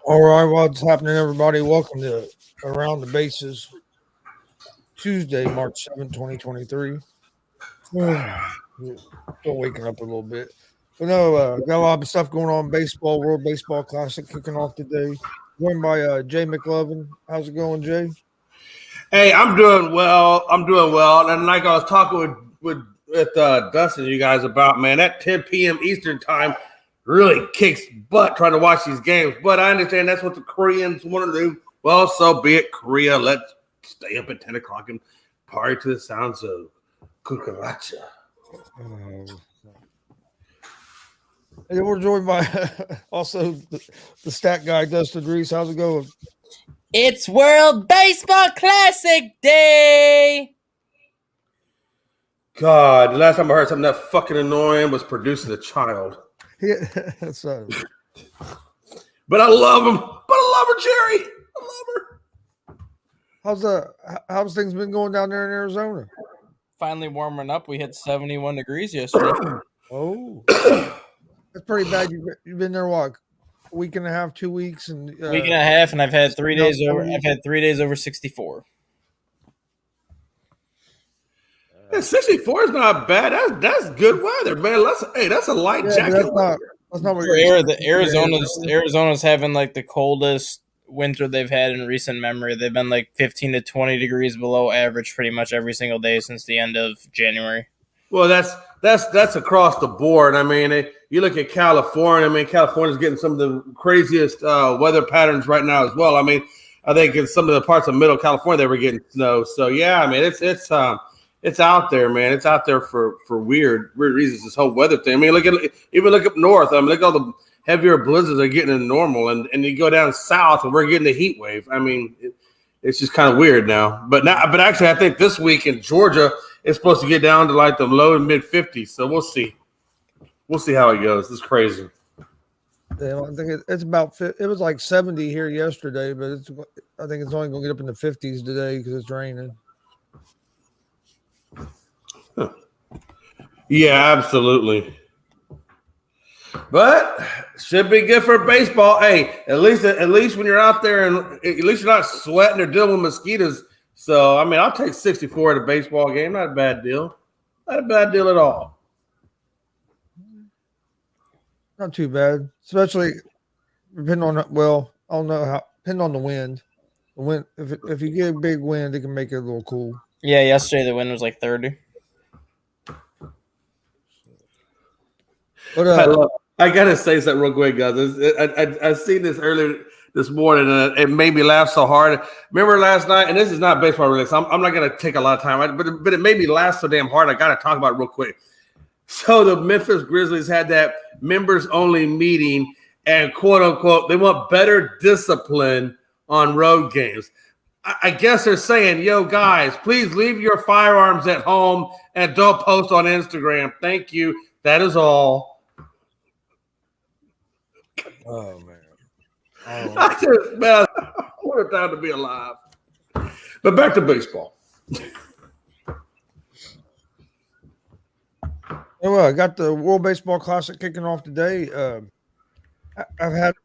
All right, what's happening, everybody? Welcome to Around the Bases, Tuesday, March 7th, 2023. Still waking up a little bit. But no, got a lot of stuff going on. Baseball, World Baseball Classic kicking off today. Joined by Jay McLovin. How's it going, Jay? Hey, I'm doing well. And like I was talking with Dustin, you guys about, man, that 10 p.m. Eastern time really kicks butt trying to watch these games. But I understand that's what the Koreans want to do. Well, so be it, Korea. Let's stay up at 10 o'clock and party to the sounds of cucaracha. And we're joined by also the stat guy, Dustin Reese. How's it going? It's World Baseball Classic Day! God, the last time I heard something that fucking annoying was producing a child. Yeah, that's But I love him. But I love her, Jerry. I love her. How's things been going down there in Arizona? Finally warming up. We hit 71 degrees yesterday. Oh, that's pretty bad. You've been there what? A week and a half, 2 weeks, and week and a half, and I've had 3 days over. I've had 3 days over 64. Yeah, 64 is not bad. That's good weather, man. That's a light jacket. That's not what Arizona's having like the coldest winter they've had in recent memory. They've been like 15 to 20 degrees below average pretty much every single day since the end of January. Well, that's across the board. I mean, you look at California. I mean, California's getting some of the craziest weather patterns right now as well. I mean, I think in some of the parts of Middle California they were getting snow. So yeah, I mean, it's out there, man. It's out there for weird reasons. This whole weather thing. I mean, look up north. I mean, look at all the heavier blizzards are getting in normal, and you go down south and we're getting a heat wave. I mean, it's just kind of weird now. But actually, I think this week in Georgia it's supposed to get down to like the low and mid 50s. So we'll see. We'll see how it goes. It's crazy. Yeah, I think it's about. It was like 70 here yesterday, but I think it's only going to get up in the 50s today because it's raining. Huh. Yeah, absolutely. But should be good for baseball. Hey, at least when you're out there and at least you're not sweating or dealing with mosquitoes. So I mean, I'll take 64 at a baseball game. Not a bad deal. Not a bad deal at all. Not too bad, especially depending on I don't know how depending on the wind. The wind, if you get a big wind, it can make it a little cool. Yeah, yesterday the wind was like 30. But I gotta say something real quick, guys. I seen this earlier this morning, and it made me laugh so hard. Remember last night, and this is not baseball related, so I'm not gonna take a lot of time, but it made me laugh so damn hard. I gotta talk about it real quick. So the Memphis Grizzlies had that members only meeting, and quote unquote, they want better discipline on road games. I guess they're saying, yo, guys, please leave your firearms at home and don't post on Instagram. Thank you. That is all. Oh man. What a time to be alive. But back to baseball. Well, I got the World Baseball Classic kicking off today. I've had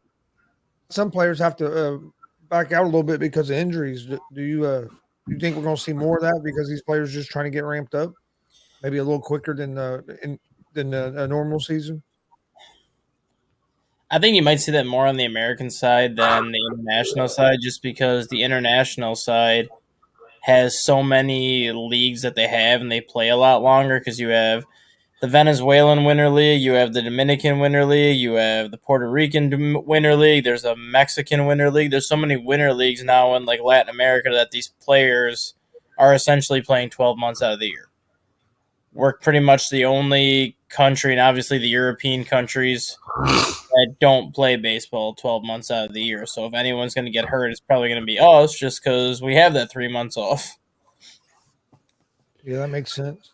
some players have to back out a little bit because of injuries. Do you think we're going to see more of that because these players are just trying to get ramped up, maybe a little quicker than a normal season? I think you might see that more on the American side than the international side, just because the international side has so many leagues that they have and they play a lot longer because you have the Venezuelan Winter League, you have the Dominican Winter League, you have the Puerto Rican Winter League, there's a Mexican Winter League. There's so many winter leagues now in like Latin America that these players are essentially playing 12 months out of the year. We're pretty much the only country, and obviously the European countries, that don't play baseball 12 months out of the year. So if anyone's going to get hurt, it's probably going to be us just because we have that 3 months off. Yeah, that makes sense.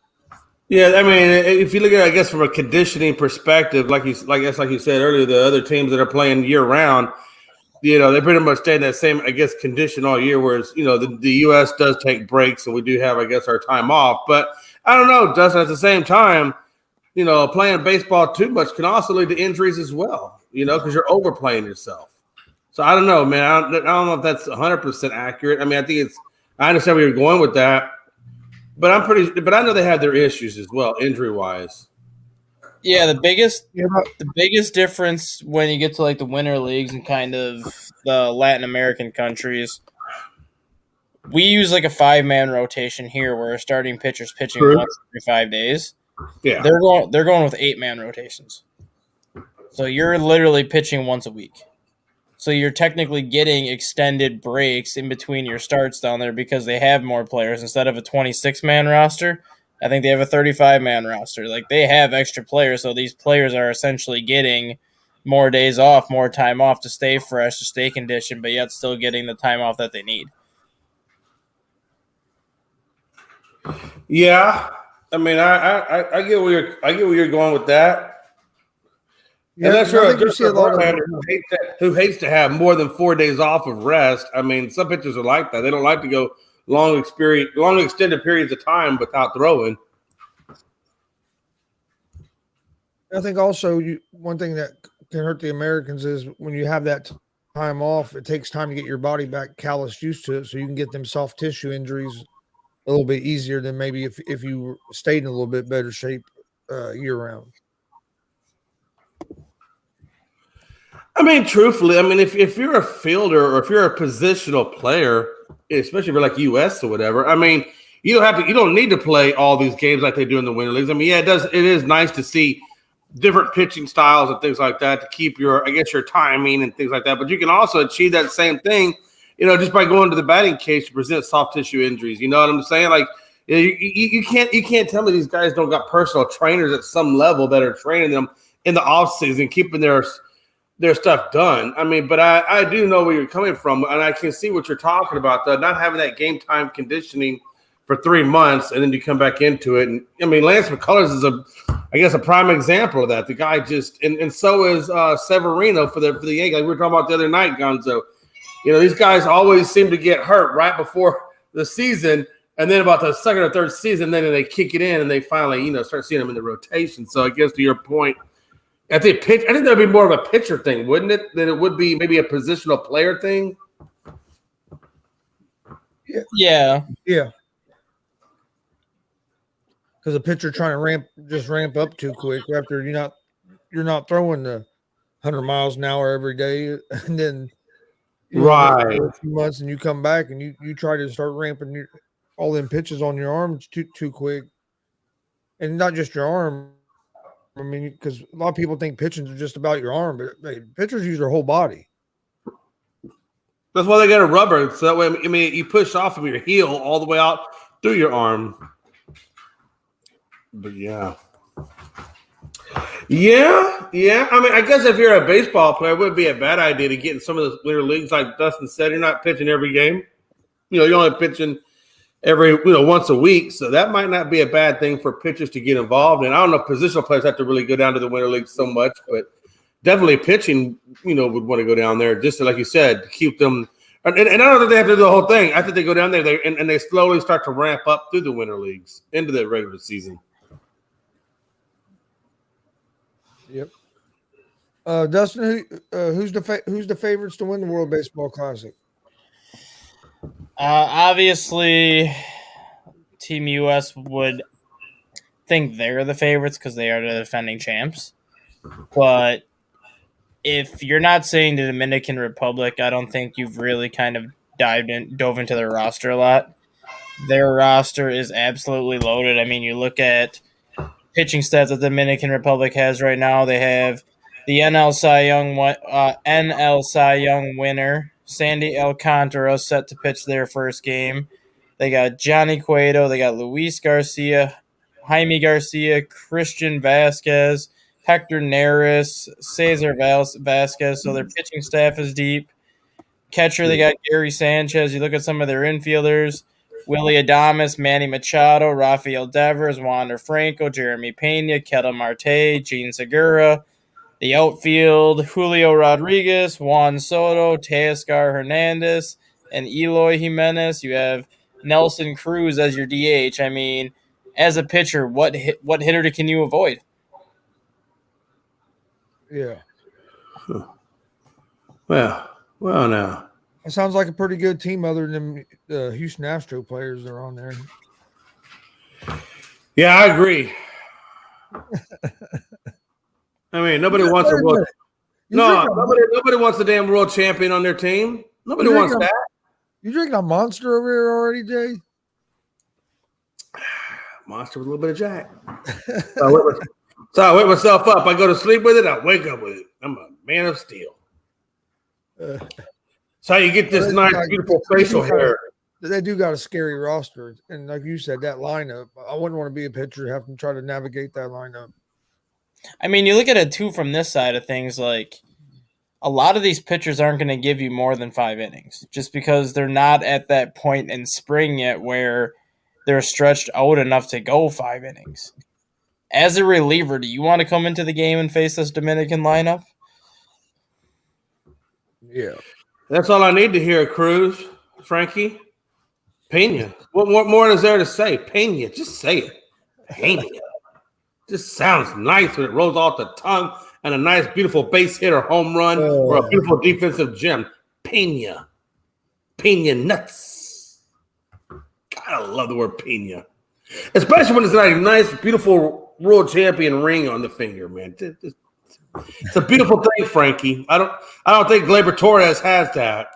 Yeah, I mean, if you look at it, I guess, from a conditioning perspective, like you said earlier, the other teams that are playing year round, they pretty much stay in that same, I guess, condition all year, whereas, the U.S. does take breaks, and we do have, I guess, our time off. But I don't know, Dustin, at the same time, playing baseball too much can also lead to injuries as well, because you're overplaying yourself. So I don't know, man. I don't know if that's 100% accurate. I mean, I understand where you're going with that, but but I know they have their issues as well, injury wise. Yeah, the biggest Yeah, the biggest difference when you get to like the winter leagues and kind of the Latin American countries, we use like a 5-man rotation here where a starting pitcher's pitching True. once every 5 days. Yeah. They're going with 8-man rotations. So you're literally pitching once a week. So you're technically getting extended breaks in between your starts down there because they have more players instead of a 26-man roster. I think they have a 35-man roster. Like they have extra players, so these players are essentially getting more days off, more time off to stay fresh, to stay conditioned, but yet still getting the time off that they need. Yeah. I mean, I get where you're going with that. And yeah. that's sure I think you see a lot of who hates to have more than 4 days off of rest. I mean, some pitchers are like that. They don't like to go long extended periods of time without throwing. I think also one thing that can hurt the Americans is when you have that time off, it takes time to get your body back callous used to it, so you can get them soft tissue injuries a little bit easier than maybe if you stayed in a little bit better shape year round. I mean, truthfully, I mean, if you're a fielder or if you're a positional player, especially for like US or whatever, I mean, you don't need to play all these games like they do in the winter leagues. I mean, yeah, it is nice to see different pitching styles and things like that to keep your timing and things like that. But you can also achieve that same thing, just by going to the batting cage to present soft tissue injuries. You know what I'm saying? Like you can't tell me these guys don't got personal trainers at some level that are training them in the off season, keeping their stuff done. I mean, but I do know where you're coming from, and I can see what you're talking about, though, not having that game time conditioning for 3 months, and then you come back into it. And I mean, Lance McCullers is a prime example of that. The guy just, and so is Severino for the Yankees. Like we were talking about the other night, Gonzo. These guys always seem to get hurt right before the season, and then about the second or third season, then they kick it in, and they finally, start seeing them in the rotation. So I guess to your point, I think that'd be more of a pitcher thing, wouldn't it? Than it would be maybe a positional player thing. Yeah. Because a pitcher trying to ramp up too quick after you're not throwing the 100 miles an hour every day, and then Right. for a few months, and you come back and you try to start ramping all them pitches on your arms too quick, and not just your arm. I mean, because a lot of people think pitching is just about your arm, but pitchers use their whole body. That's why they got a rubber, so that way, I mean, you push off of your heel all the way out through your arm. But yeah. I mean, I guess if you're a baseball player, it wouldn't be a bad idea to get in some of the winter leagues. Like Dustin said, you're not pitching every game. You're only pitching every once a week, so that might not be a bad thing for pitchers to get involved in. I don't know if positional players have to really go down to the winter leagues so much, but definitely pitching, would want to go down there just to, like you said, to keep them. And I don't think they have to do the whole thing. I think they go down there and they slowly start to ramp up through the winter leagues into the regular season. Yep. Dustin, who's the favorites to win the World Baseball Classic? Obviously, Team US would think they're the favorites because they are the defending champs. But if you're not saying the Dominican Republic, I don't think you've really kind of dove into their roster a lot. Their roster is absolutely loaded. I mean, you look at pitching stats that the Dominican Republic has right now. They have the NL Cy Young winner, Sandy Alcantara, set to pitch their first game. They got Johnny Cueto. They got Luis Garcia, Jaime Garcia, Christian Vasquez, Hector Neris, Cesar Vasquez. So their pitching staff is deep. Catcher, they got Gary Sanchez. You look at some of their infielders. Willie Adames, Manny Machado, Rafael Devers, Wander Franco, Jeremy Pena, Ketel Marte, Gene Segura. The outfield, Julio Rodriguez, Juan Soto, Teoscar Hernandez, and Eloy Jimenez. You have Nelson Cruz as your DH. I mean, as a pitcher, what hitter can you avoid? Yeah. Well, Well, now. It sounds like a pretty good team, other than the Houston Astro players that are on there. Yeah, I agree. I mean, nobody wants a world. No, nobody wants the damn world champion on their team. Nobody wants that. You drinking a Monster over here already, Jay? Monster with a little bit of Jack. So I wake myself up. I go to sleep with it. I wake up with it. I'm a man of steel. So you get this nice, beautiful facial hair. They do got a scary roster. And like you said, that lineup, I wouldn't want to be a pitcher, have to try to navigate that lineup. I mean, you look at it, too, from this side of things, like a lot of these pitchers aren't going to give you more than 5 innings just because they're not at that point in spring yet where they're stretched out enough to go 5 innings. As a reliever, do you want to come into the game and face this Dominican lineup? Yeah. That's all I need to hear, Cruz, Frankie. Pena. What more is there to say? Pena. Just say it. Pena. Just sounds nice when it rolls off the tongue and a nice, beautiful base hit or home run or a beautiful defensive gem. Pena. Pena nuts. God, I love the word Pena. Especially when it's like a nice, beautiful world champion ring on the finger, man. It's a beautiful thing, Frankie. I don't think Gleyber Torres has that.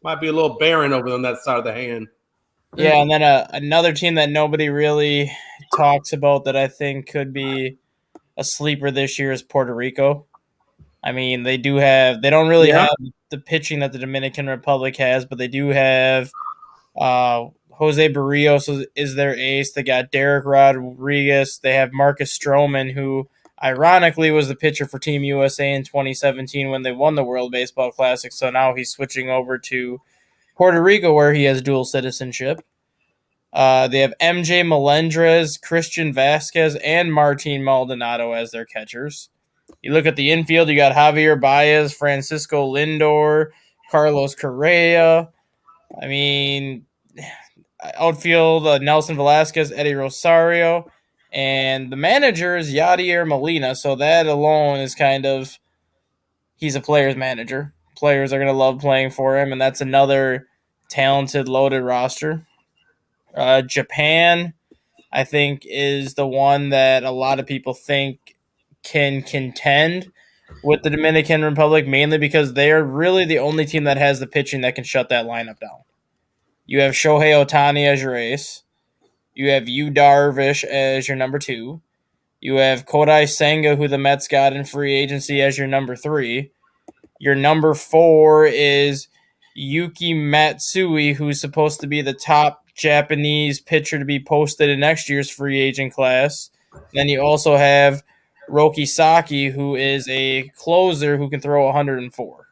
Might be a little barren over on that side of the hand. Yeah, and then another team that nobody really talks about that I think could be a sleeper this year is Puerto Rico. I mean, they don't really have the pitching that the Dominican Republic has, but they do have Jose Barrios is their ace. They got Derek Rodriguez. They have Marcus Stroman, who ironically was the pitcher for Team USA in 2017 when they won the World Baseball Classic. So now he's switching over to Puerto Rico, where he has dual citizenship. They have MJ Melendrez, Christian Vasquez, and Martin Maldonado as their catchers. You look at the infield, you got Javier Baez, Francisco Lindor, Carlos Correa. I mean, outfield, Nelson Velasquez, Eddie Rosario. And the manager is Yadier Molina, so that alone is kind of – he's a player's manager. Players are going to love playing for him, and that's another talented, loaded roster. Japan, I think, is the one that a lot of people think can contend with the Dominican Republic, mainly because they are really the only team that has the pitching that can shut that lineup down. You have Shohei Ohtani as your ace. You have Yu Darvish as your number 2. You have Kodai Senga, who the Mets got in free agency, as your number 3. Your number 4 is Yuki Matsui, who's supposed to be the top Japanese pitcher to be posted in next year's free agent class. Then you also have Roki Saki, who is a closer who can throw 104.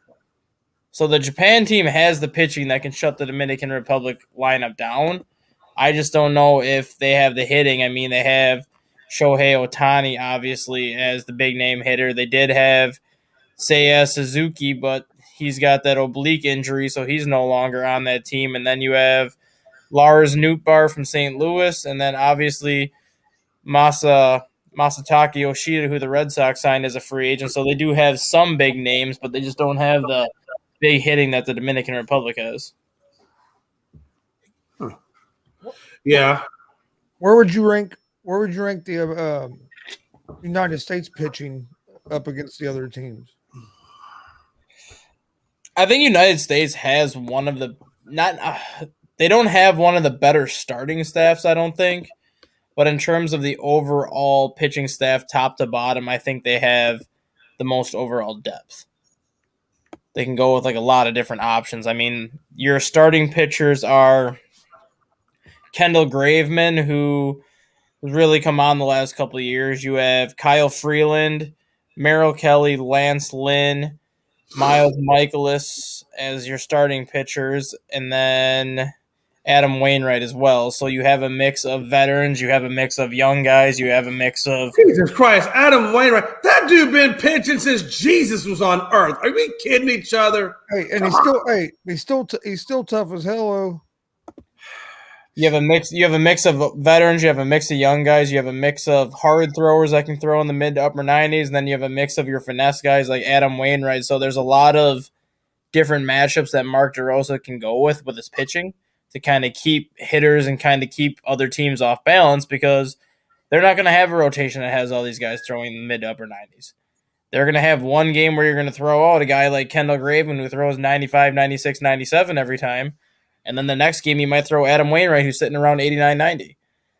So the Japan team has the pitching that can shut the Dominican Republic lineup down. I just don't know if they have the hitting. I mean, they have Shohei Ohtani, obviously, as the big name hitter. They did have Seiya Suzuki, but he's got that oblique injury, so he's no longer on that team. And then you have Lars Nootbaar from St. Louis, and then obviously Masataka Yoshida, who the Red Sox signed as a free agent. So they do have some big names, but they just don't have the big hitting that the Dominican Republic has. Yeah. Where would you rank the United States pitching up against the other teams? I think United States has one of the they don't have one of the better starting staffs, I don't think. But in terms of the overall pitching staff, top to bottom, I think they have the most overall depth. They can go with like a lot of different options. I mean, your starting pitchers are Kendall Graveman, who has really come on the last couple of years. You have Kyle Freeland, Merrill Kelly, Lance Lynn, Miles Michaelis as your starting pitchers, and then Adam Wainwright as well. So you have a mix of veterans, you have a mix of young guys, you have a mix of Jesus Christ, Adam Wainwright. That dude been pitching since Jesus was on earth. Are we kidding each other? Hey, and he's still tough as hell. Oh. You have a mix of veterans, you have a mix of young guys, you have a mix of hard throwers that can throw in the mid to upper 90s, and then you have a mix of your finesse guys like Adam Wainwright. So there's a lot of different matchups that Mark DeRosa can go with his pitching to kind of keep hitters and kind of keep other teams off balance, because they're not going to have a rotation that has all these guys throwing in the mid to upper 90s. They're going to have one game where you're going to throw out a guy like Kendall Graveman who throws 95, 96, 97 every time. And then the next game you might throw Adam Wainwright who's sitting around 89, 90.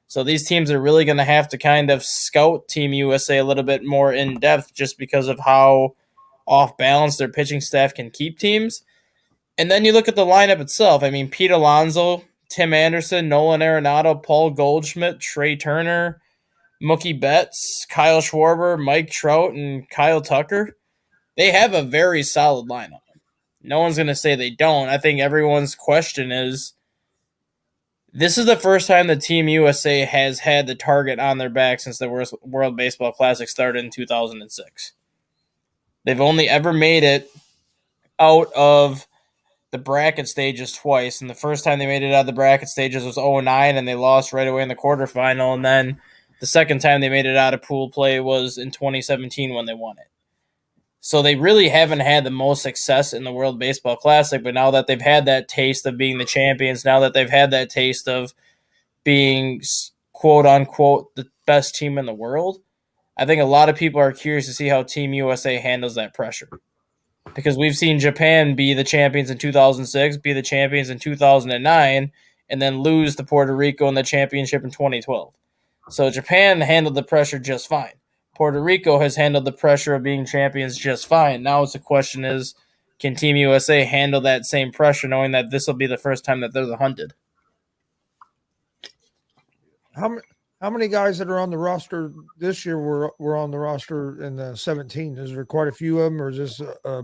So these teams are really going to have to kind of scout Team USA a little bit more in depth just because of how off balance their pitching staff can keep teams. And then you look at the lineup itself. I mean, Pete Alonso, Tim Anderson, Nolan Arenado, Paul Goldschmidt, Trey Turner, Mookie Betts, Kyle Schwarber, Mike Trout, and Kyle Tucker. They have a very solid lineup. No one's going to say they don't. I think everyone's question is, this is the first time the Team USA has had the target on their back since the World Baseball Classic started in 2006. They've only ever made it out of the bracket stages twice, and the first time they made it out of the bracket stages was 2009, and they lost right away in the quarterfinal, and then the second time they made it out of pool play was in 2017 when they won it. So they really haven't had the most success in the World Baseball Classic, but now that they've had that taste of being the champions, now that they've had that taste of being quote-unquote the best team in the world, I think a lot of people are curious to see how Team USA handles that pressure. Because we've seen Japan be the champions in 2006, be the champions in 2009, and then lose to Puerto Rico in the championship in 2012. So Japan handled the pressure just fine. Puerto Rico has handled the pressure of being champions just fine. Now it's the question is, can Team USA handle that same pressure knowing that this will be the first time that they're the hunted? How many guys that are on the roster this year were on the roster in the 17? Is there quite a few of them, or is this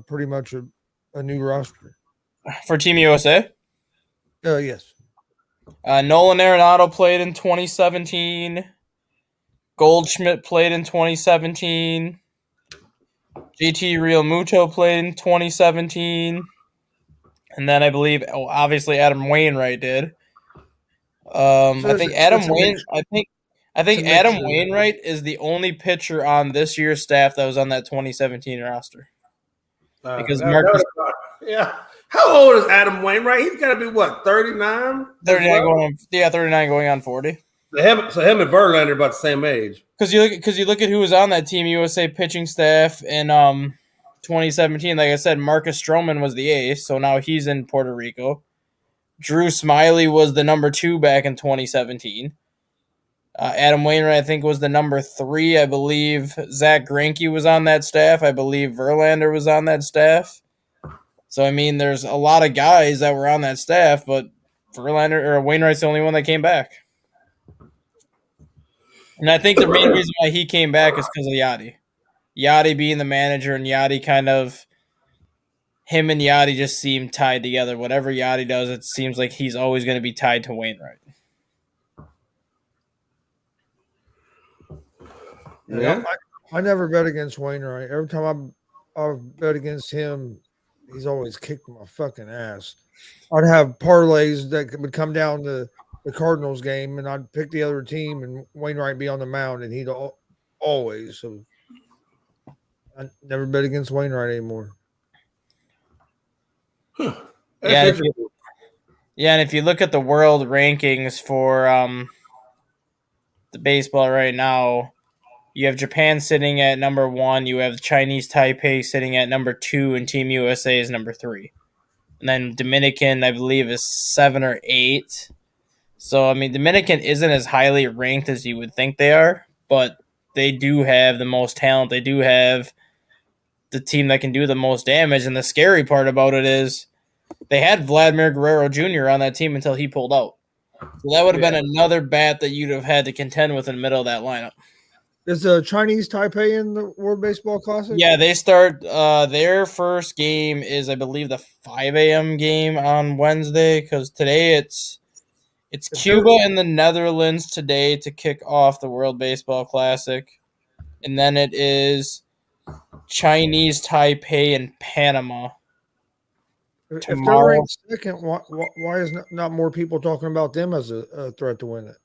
pretty much a new roster? For Team USA? Yes. Nolan Arenado played in 2017. Goldschmidt played in 2017. JT Realmuto played in 2017. And then I believe, obviously, Adam Wainwright did. I think Adam Wainwright is the only pitcher on this year's staff that was on that 2017 roster. Because yeah. How old is Adam Wainwright? He's got to be what, 39? 39 going on 40. So him and Verlander are about the same age. Because you look at who was on that Team USA pitching staff in 2017. Like I said, Marcus Stroman was the ace, so now he's in Puerto Rico. Drew Smiley was the number 2 back in 2017. Adam Wainwright, I think, was the number 3. I believe Zach Greinke was on that staff. I believe Verlander was on that staff. So, I mean, there's a lot of guys that were on that staff, but Wainwright's the only one that came back. And I think the main reason why he came back is because of Yachty. Yachty being the manager, and Yachty him and Yachty just seem tied together. Whatever Yachty does, it seems like he's always going to be tied to Wainwright. Yeah. I never bet against Wainwright. Every time I've bet against him, he's always kicked my fucking ass. I'd have parlays that would come down to the Cardinals game, and I'd pick the other team, and Wainwright be on the mound, and he'd always. So I never bet against Wainwright anymore. Huh. Yeah, and if you look at the world rankings for the baseball right now, you have Japan sitting at number 1. You have Chinese Taipei sitting at number 2, and Team USA is number 3. And then Dominican, I believe, is 7 or 8. So, I mean, Dominican isn't as highly ranked as you would think they are, but they do have the most talent. They do have the team that can do the most damage. And the scary part about it is they had Vladimir Guerrero Jr. on that team until he pulled out. So that would have been another bat that you'd have had to contend with in the middle of that lineup. Is the Chinese Taipei in the World Baseball Classic? Yeah, they start their first game is, I believe, the 5 a.m. game on Wednesday, because today it's Cuba and the Netherlands today to kick off the World Baseball Classic. And then it is Chinese Taipei and Panama tomorrow. If they're second, why is not more people talking about them as a threat to win it?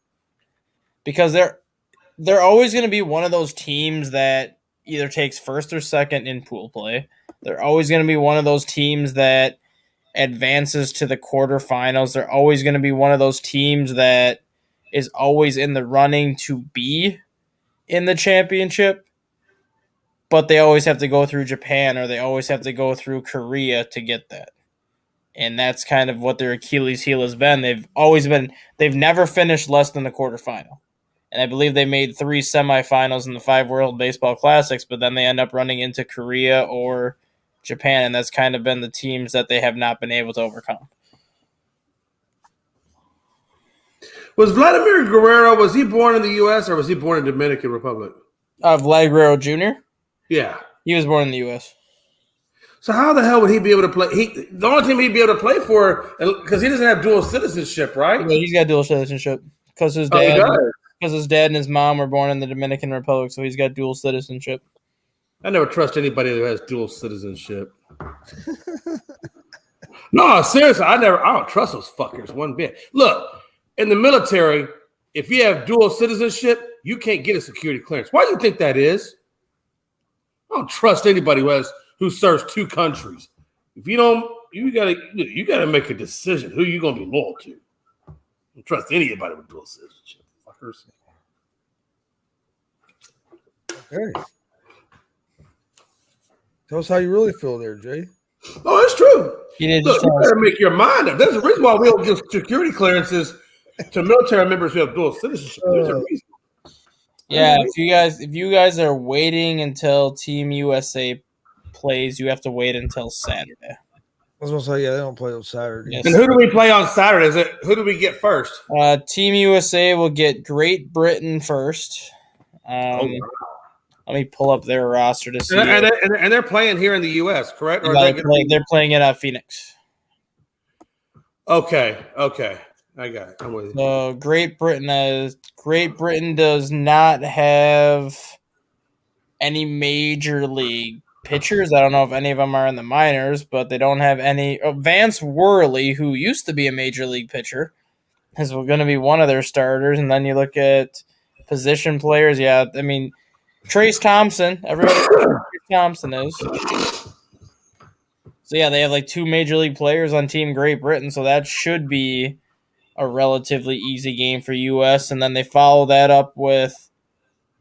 Because they're always going to be one of those teams that either takes first or second in pool play. They're always going to be one of those teams that advances to the quarterfinals. They're always going to be one of those teams that is always in the running to be in the championship, but they always have to go through Japan or they always have to go through Korea to get that. And that's kind of what their Achilles heel has been. They've never finished less than the quarterfinal. And I believe they made 3 semifinals in the 5 World Baseball Classics, but then they end up running into Korea or Japan, and that's kind of been the teams that they have not been able to overcome. Was Vladimir Guerrero, was he born in the U.S. or was he born in Dominican Republic? Vlad Guerrero Jr.? Yeah. He was born in the U.S. So how the hell would he be able to play? The only team he'd be able to play for, because he doesn't have dual citizenship, right? Yeah, he's got dual citizenship because his dad and his mom were born in the Dominican Republic, so he's got dual citizenship. I never trust anybody who has dual citizenship. No, seriously, I don't trust those fuckers one bit. Look, in the military, if you have dual citizenship, you can't get a security clearance. Why do you think that is? I don't trust anybody who serves 2 countries. If you don't, you gotta make a decision who you're gonna be loyal to. I don't trust anybody with dual citizenship. Fuckers. Okay. Tell us how you really feel there, Jay. Oh, it's true. Look, you better make your mind up. There's a reason why we don't give security clearances to military members who have dual citizenship. There's a reason. Yeah, if you guys are waiting until Team USA plays, you have to wait until Saturday. I was gonna say, yeah, they don't play on Saturday. Yes. And who do we play on Saturday? Who do we get first? Team USA will get Great Britain first. Let me pull up their roster to see. And they're playing here in the U.S., correct? Or they're playing it at Phoenix. Okay. I got it. I'm with you. So Great Britain does not have any major league pitchers. I don't know if any of them are in the minors, but they don't have any. Vance Worley, who used to be a major league pitcher, is going to be one of their starters. And then you look at position players. Yeah, I mean, Trace Thompson. Everybody knows who Trace Thompson is. So, yeah, they have like 2 major league players on Team Great Britain, so that should be a relatively easy game for U.S. And then they follow that up with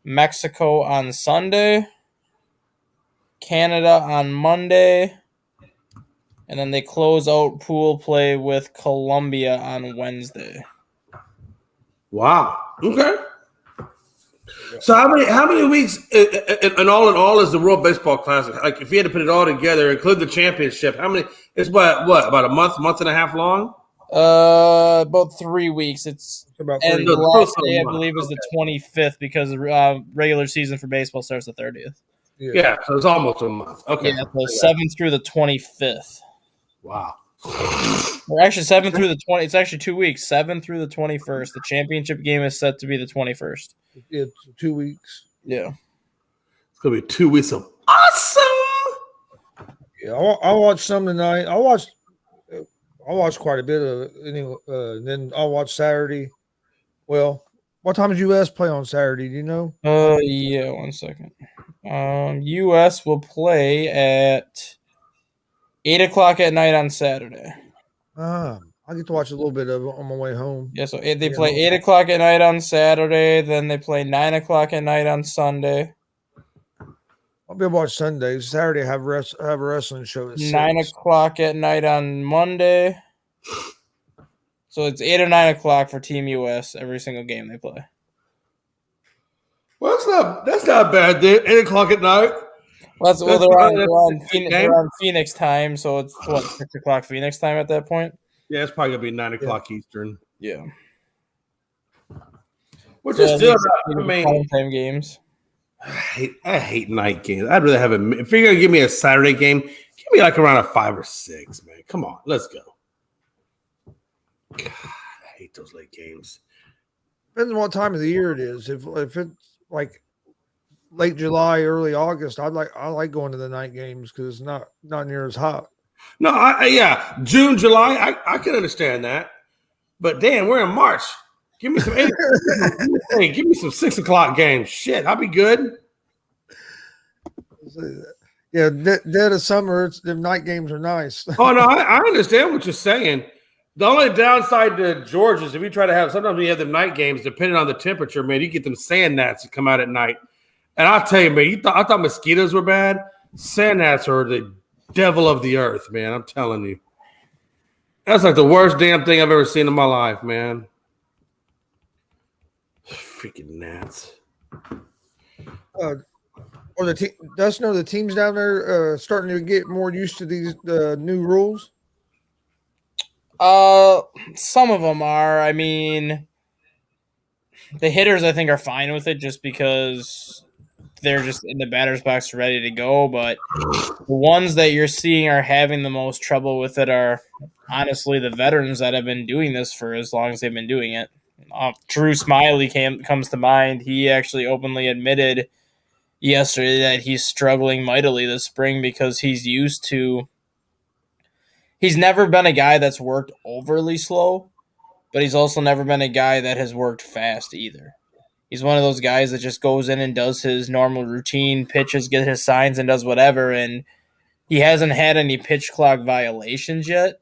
Mexico on Sunday, Canada on Monday, and then they close out pool play with Colombia on Wednesday. Wow. Okay. So how many weeks in all is the World Baseball Classic? Like if you had to put it all together, include the championship, how many? It's about a month and a half long. About 3 weeks. It's about and the last day I believe is the 25th because regular season for baseball starts the 30th. Yeah, so it's almost a month. Okay, yeah, so 7th through the 25th. Wow. Or actually 7th through the 20. It's actually 2 weeks. 7th through the 21st. The championship game is set to be the 21st. It's 2 weeks. Yeah, it's gonna be 2 weeks of awesome. Yeah, I'll watch some tonight. I'll watch quite a bit of it. Anyway, then I'll watch Saturday. Well, what time does U.S. play on Saturday? Do you know? Yeah. 1 second. U.S. will play at 8:00 at night on Saturday. I get to watch a little bit of it on my way home. Yeah, so they play 8:00 at night on Saturday. Then they play 9:00 at night on Sunday. I'll be able to watch Sunday. Saturday, have a wrestling show at 9:00 at night on Monday. So it's 8 or 9 o'clock for Team US every single game they play. Well, that's not bad. 8:00 at night. Well, they're on Phoenix time, so it's 6 o'clock Phoenix time at that point. Yeah, it's probably gonna be 9 o'clock Eastern. Yeah. Which is still time games. I hate night games. I'd rather have if you're gonna give me a Saturday game, give me like around a 5 or 6, man. Come on, let's go. God, I hate those late games. Depends on what time of the year it is. If it's like late July, early August, I like going to the night games because it's not near as hot. No, June, July, I can understand that. But damn, we're in March. Give me some hey, give me some 6 o'clock games. Shit, I'll be good. Yeah, Yeah, dead of summer, the night games are nice. Oh no, I understand what you're saying. The only downside to Georgia is if you try to have sometimes when you have the night games, depending on the temperature, man, you get them sand gnats that come out at night. And I'll tell you, man, I thought mosquitoes were bad. Sand gnats are the devil of the earth, man. I'm telling you. That's like the worst damn thing I've ever seen in my life, man. Freaking gnats. Or Dustin, are the teams down there starting to get more used to these new rules? Some of them are. I mean, the hitters I think are fine with it just because they're just in the batter's box ready to go. But the ones that you're seeing are having the most trouble with it are honestly the veterans that have been doing this for as long as they've been doing it. Drew Smiley comes to mind. He actually openly admitted yesterday that he's struggling mightily this spring because he's never been a guy that's worked overly slow, but he's also never been a guy that has worked fast either. He's one of those guys that just goes in and does his normal routine, pitches, gets his signs, and does whatever, and he hasn't had any pitch clock violations yet.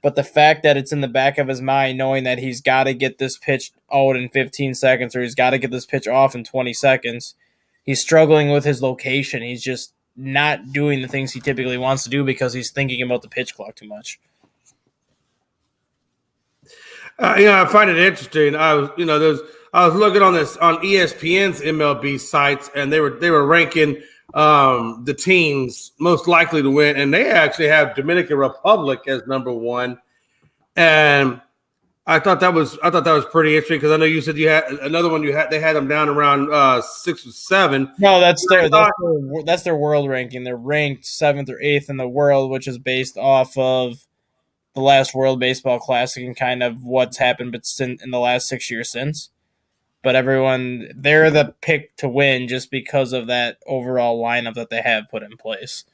But the fact that it's in the back of his mind, knowing that he's got to get this pitch out in 15 seconds or he's got to get this pitch off in 20 seconds, he's struggling with his location. He's just not doing the things he typically wants to do because he's thinking about the pitch clock too much. I find it interesting. I was looking on ESPN's MLB sites, and they were ranking the teams most likely to win, and they actually have Dominican Republic as number one. And I thought that was pretty interesting because I know you said you had another one. They had them down around 6 or 7. No, that's their world ranking. They're ranked 7th or 8th in the world, which is based off of the last World Baseball Classic and kind of what's happened in the last 6 years since. But they're the pick to win just because of that overall lineup that they have put in place.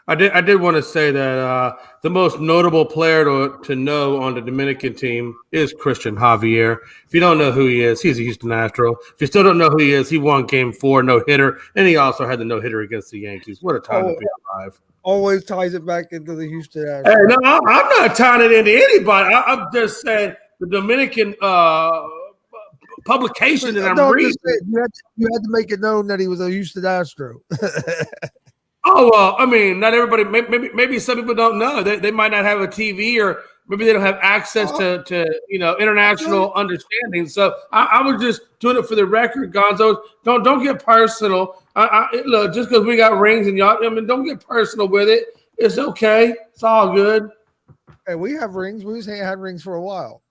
I did want to say that the most notable player to know on the Dominican team is Christian Javier. If you don't know who he is, he's a Houston Astro. If you still don't know who he is, he won Game 4, no-hitter, and he also had the no-hitter against the Yankees. What a time to be alive. Always ties it back into the Houston Astros. Hey, no, I'm not tying it into anybody. I'm just saying the Dominican publication that I'm reading. You had to make it known that he was a Houston Astro. Oh, well, I mean, not everybody. Maybe some people don't know. They might not have a TV, or maybe they don't have access to international understanding. So I was just doing it for the record, Gonzo. Don't get personal. Look, just because we got rings and y'all, don't get personal with it. It's okay. It's all good. Hey, we have rings. We ain't had rings for a while.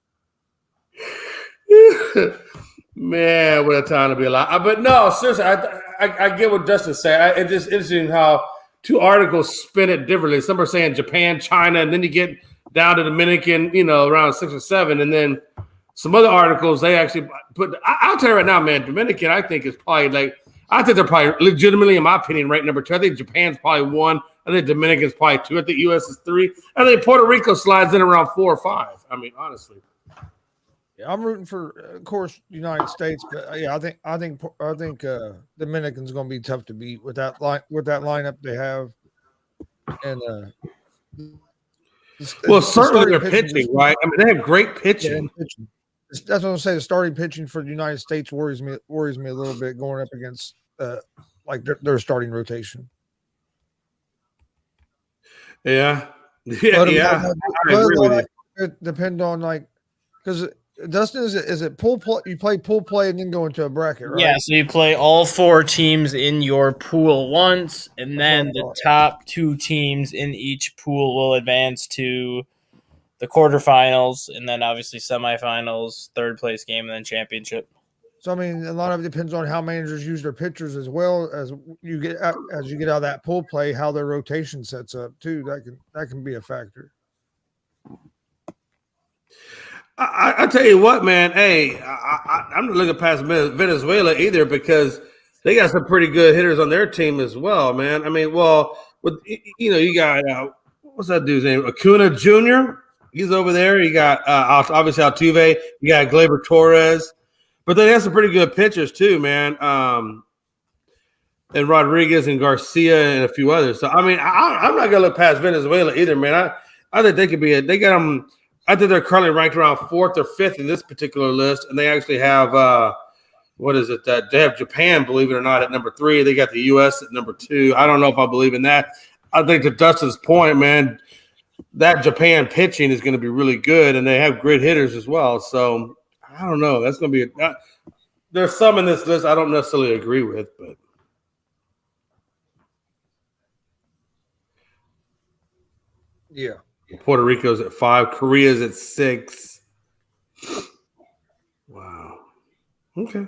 Man, what a time to be alive. But no, seriously, I get what Dustin's saying. It's just interesting how two articles spin it differently. Some are saying Japan, China, and then you get down to Dominican, around 6 or 7. And then some other articles, they actually put – I'll tell you right now, man, Dominican, I think, is probably they're probably legitimately, in my opinion, ranked number 2. I think Japan's probably 1. I think Dominican's probably 2. I think U.S. is 3. I think Puerto Rico slides in around 4 or 5. I mean, honestly. Yeah, I'm rooting for, of course, United States, but yeah, I think Dominican's going to be tough to beat with that lineup they have, and certainly their pitching, right? I mean, they have great pitching. Yeah, that's what I'm saying. The starting pitching for the United States worries me a little bit going up against their starting rotation. Yeah. Yeah. I agree with you. It depends on because. Dustin, is it pool play? You play pool play and then go into a bracket, right? Yeah, so you play all 4 teams in your pool once, and then the top 2 teams in each pool will advance to the quarterfinals, and then obviously semifinals, third place game, and then championship. So I mean, a lot of it depends on how managers use their pitchers as well as you get out of that pool play, how their rotation sets up too. That can be a factor. I tell you what, man. Hey, I'm not looking past Venezuela either because they got some pretty good hitters on their team as well, man. I mean, you got what's that dude's name? Acuna Jr. He's over there. You got obviously Altuve. You got Gleyber Torres, but they have some pretty good pitchers too, man. and Rodriguez and Garcia and a few others. So I mean, I'm not gonna look past Venezuela either, man. I think they could be. They got them. I think they're currently ranked around 4th or 5th in this particular list, and they actually have what is it? They have Japan, believe it or not, at number 3. They got the U.S. at number 2. I don't know if I believe in that. I think to Dustin's point, man, that Japan pitching is going to be really good, and they have great hitters as well. So I don't know. That's going to be there's some in this list I don't necessarily agree with, but Yeah. Puerto Rico's at 5, Korea's at 6. Wow. Okay.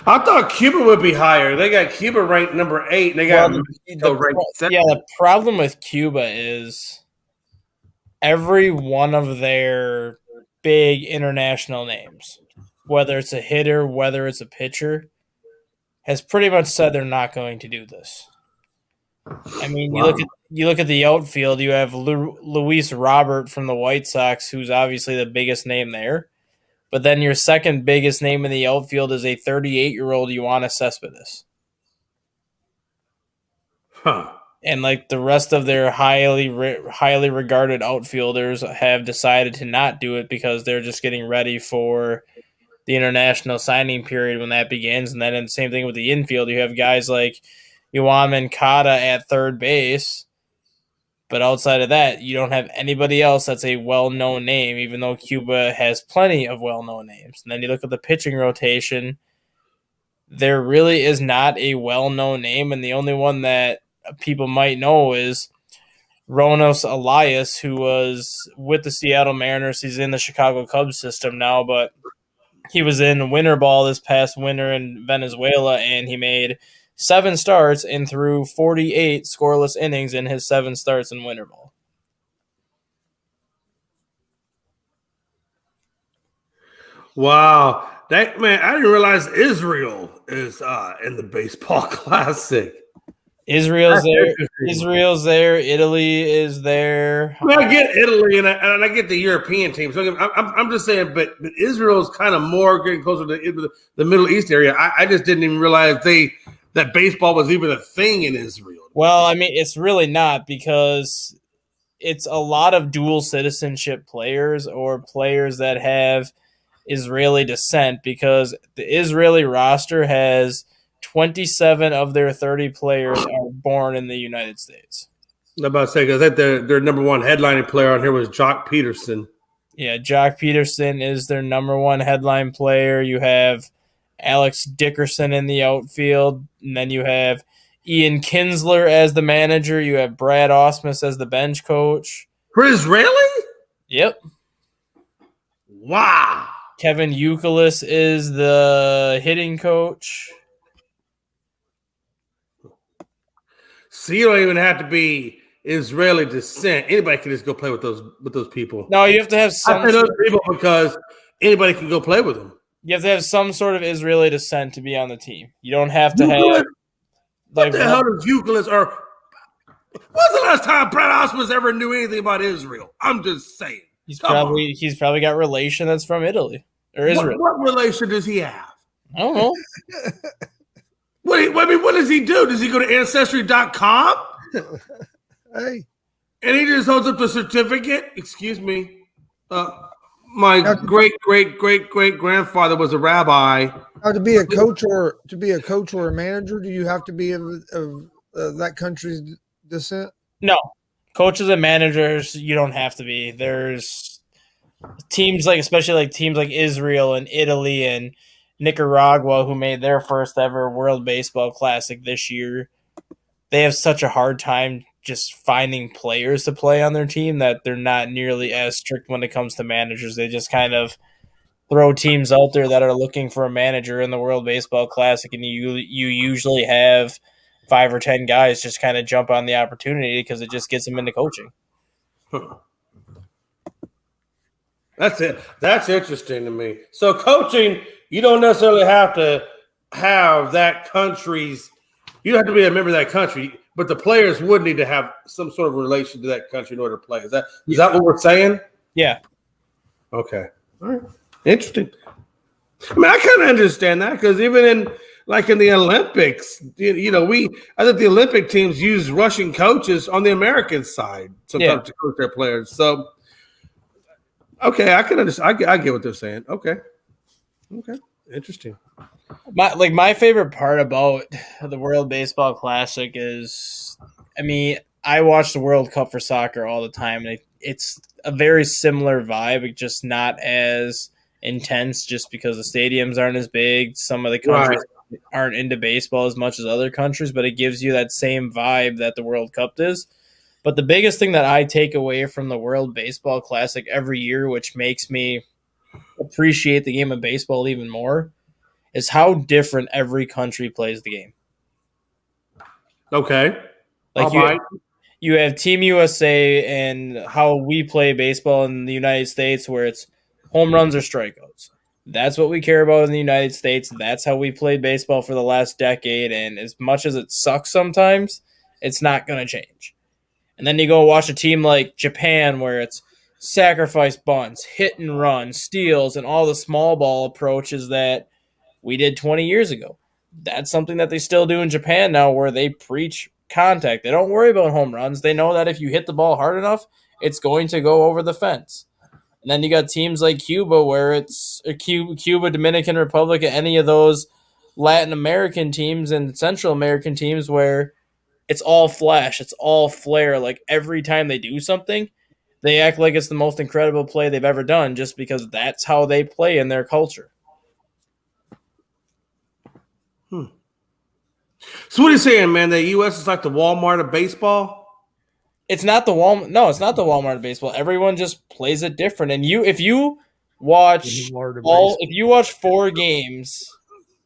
I thought Cuba would be higher. They got Cuba ranked number 8, and they got Mexico ranked 7. Yeah, the problem with Cuba is every one of their big international names, whether it's a hitter, whether it's a pitcher, has pretty much said they're not going to do this. I mean, Wow. you look at the outfield. You have Luis Robert from the White Sox, who's obviously the biggest name there. But then your second biggest name in the outfield is a 38-year-old Yoenis Cespedes. Huh. And like the rest of their highly regarded outfielders have decided to not do it because they're just getting ready for the international signing period when that begins. And then the same thing with the infield. You have guys like Yoan Moncada at third base. But outside of that, you don't have anybody else that's a well-known name, even though Cuba has plenty of well-known names. And then you look at the pitching rotation, there really is not a well-known name, and the only one that people might know is Ronos Elias, who was with the Seattle Mariners. He's in the Chicago Cubs system now, but he was in winter ball this past winter in Venezuela, and he made 7 starts and threw 48 scoreless innings in his 7 starts in winter ball. Wow. That man, I didn't realize Israel is in the baseball classic. Israel's there. Israel's there. Italy is there. I mean, I get Italy and I get the European teams. So I'm just saying, but Israel's kind of more getting closer to the Middle East area. I just didn't even realize that baseball was even a thing in Israel. Well, I mean, it's really not, because it's a lot of dual citizenship players or players that have Israeli descent, because the Israeli roster has 27 of their 30 players are born in the United States. I'm about to say, because I think their number one headlining player on here was Jock Peterson. Yeah, Jock Peterson is their number one headline player. You have Alex Dickerson in the outfield, and then you have Ian Kinsler as the manager. You have Brad Osmus as the bench coach. For Israeli? Yep. Wow. Kevin Youkilis is the hitting coach. So you don't even have to be Israeli descent. Anybody can just go play with those people. No, you have to have some. I say those people because anybody can go play with them. You have to have some sort of Israeli descent to be on the team. You don't have to have. What the hell does Euclid or when's the last time Brad Osmus ever knew anything about Israel? I'm just saying. He's probably got relation that's from Italy or Israel. What relation does he have? I don't know. What does he do? Does he go to Ancestry.com? Hey. And he just holds up the certificate? Excuse me. My great grandfather was a rabbi. Now, to be a coach or a manager, do you have to be of that country's descent? No, coaches and managers, you don't have to be. There's teams especially teams like Israel and Italy and Nicaragua, who made their first ever World Baseball Classic this year. They have such a hard time just finding players to play on their team that they're not nearly as strict when it comes to managers. They just kind of throw teams out there that are looking for a manager in the World Baseball Classic, and you usually have 5 or 10 guys just kind of jump on the opportunity because it just gets them into coaching. Huh. That's it. That's interesting to me. So coaching, you don't necessarily have to have that country's – you don't have to be a member of that country, but the players would need to have some sort of relation to that country in order to play. Is that what we're saying? Yeah. Okay. All right. Interesting. I mean, I kind of understand that because even in like in the Olympics. I think the Olympic teams use Russian coaches on the American side sometimes to coach their players. So, okay, I can understand. I get what they're saying. Okay, interesting. My favorite part about the World Baseball Classic is, I watch the World Cup for soccer all the time, and it's a very similar vibe, just not as intense, just because the stadiums aren't as big. Some of the countries aren't into baseball as much as other countries, but it gives you that same vibe that the World Cup is. But the biggest thing that I take away from the World Baseball Classic every year, which makes me appreciate the game of baseball even more, is how different every country plays the game. Okay. Like you have Team USA and how we play baseball in the United States, where it's home runs or strikeouts. That's what we care about in the United States. That's how we played baseball for the last decade. And as much as it sucks sometimes, it's not going to change. And then you go watch a team like Japan, where it's sacrifice bunts, hit and run, steals, and all the small ball approaches that we did 20 years ago. That's something that they still do in Japan now, where they preach contact. They don't worry about home runs. They know that if you hit the ball hard enough, it's going to go over the fence. And then you got teams like Cuba, where it's Cuba, Dominican Republic, any of those Latin American teams and Central American teams, where it's all flash, it's all flair. Like every time they do something, they act like it's the most incredible play they've ever done, just because that's how they play in their culture. So what are you saying, man? The U.S. is like the Walmart of baseball? It's not the Walmart. No, it's not the Walmart of baseball. Everyone just plays it different. And if you watch 4 games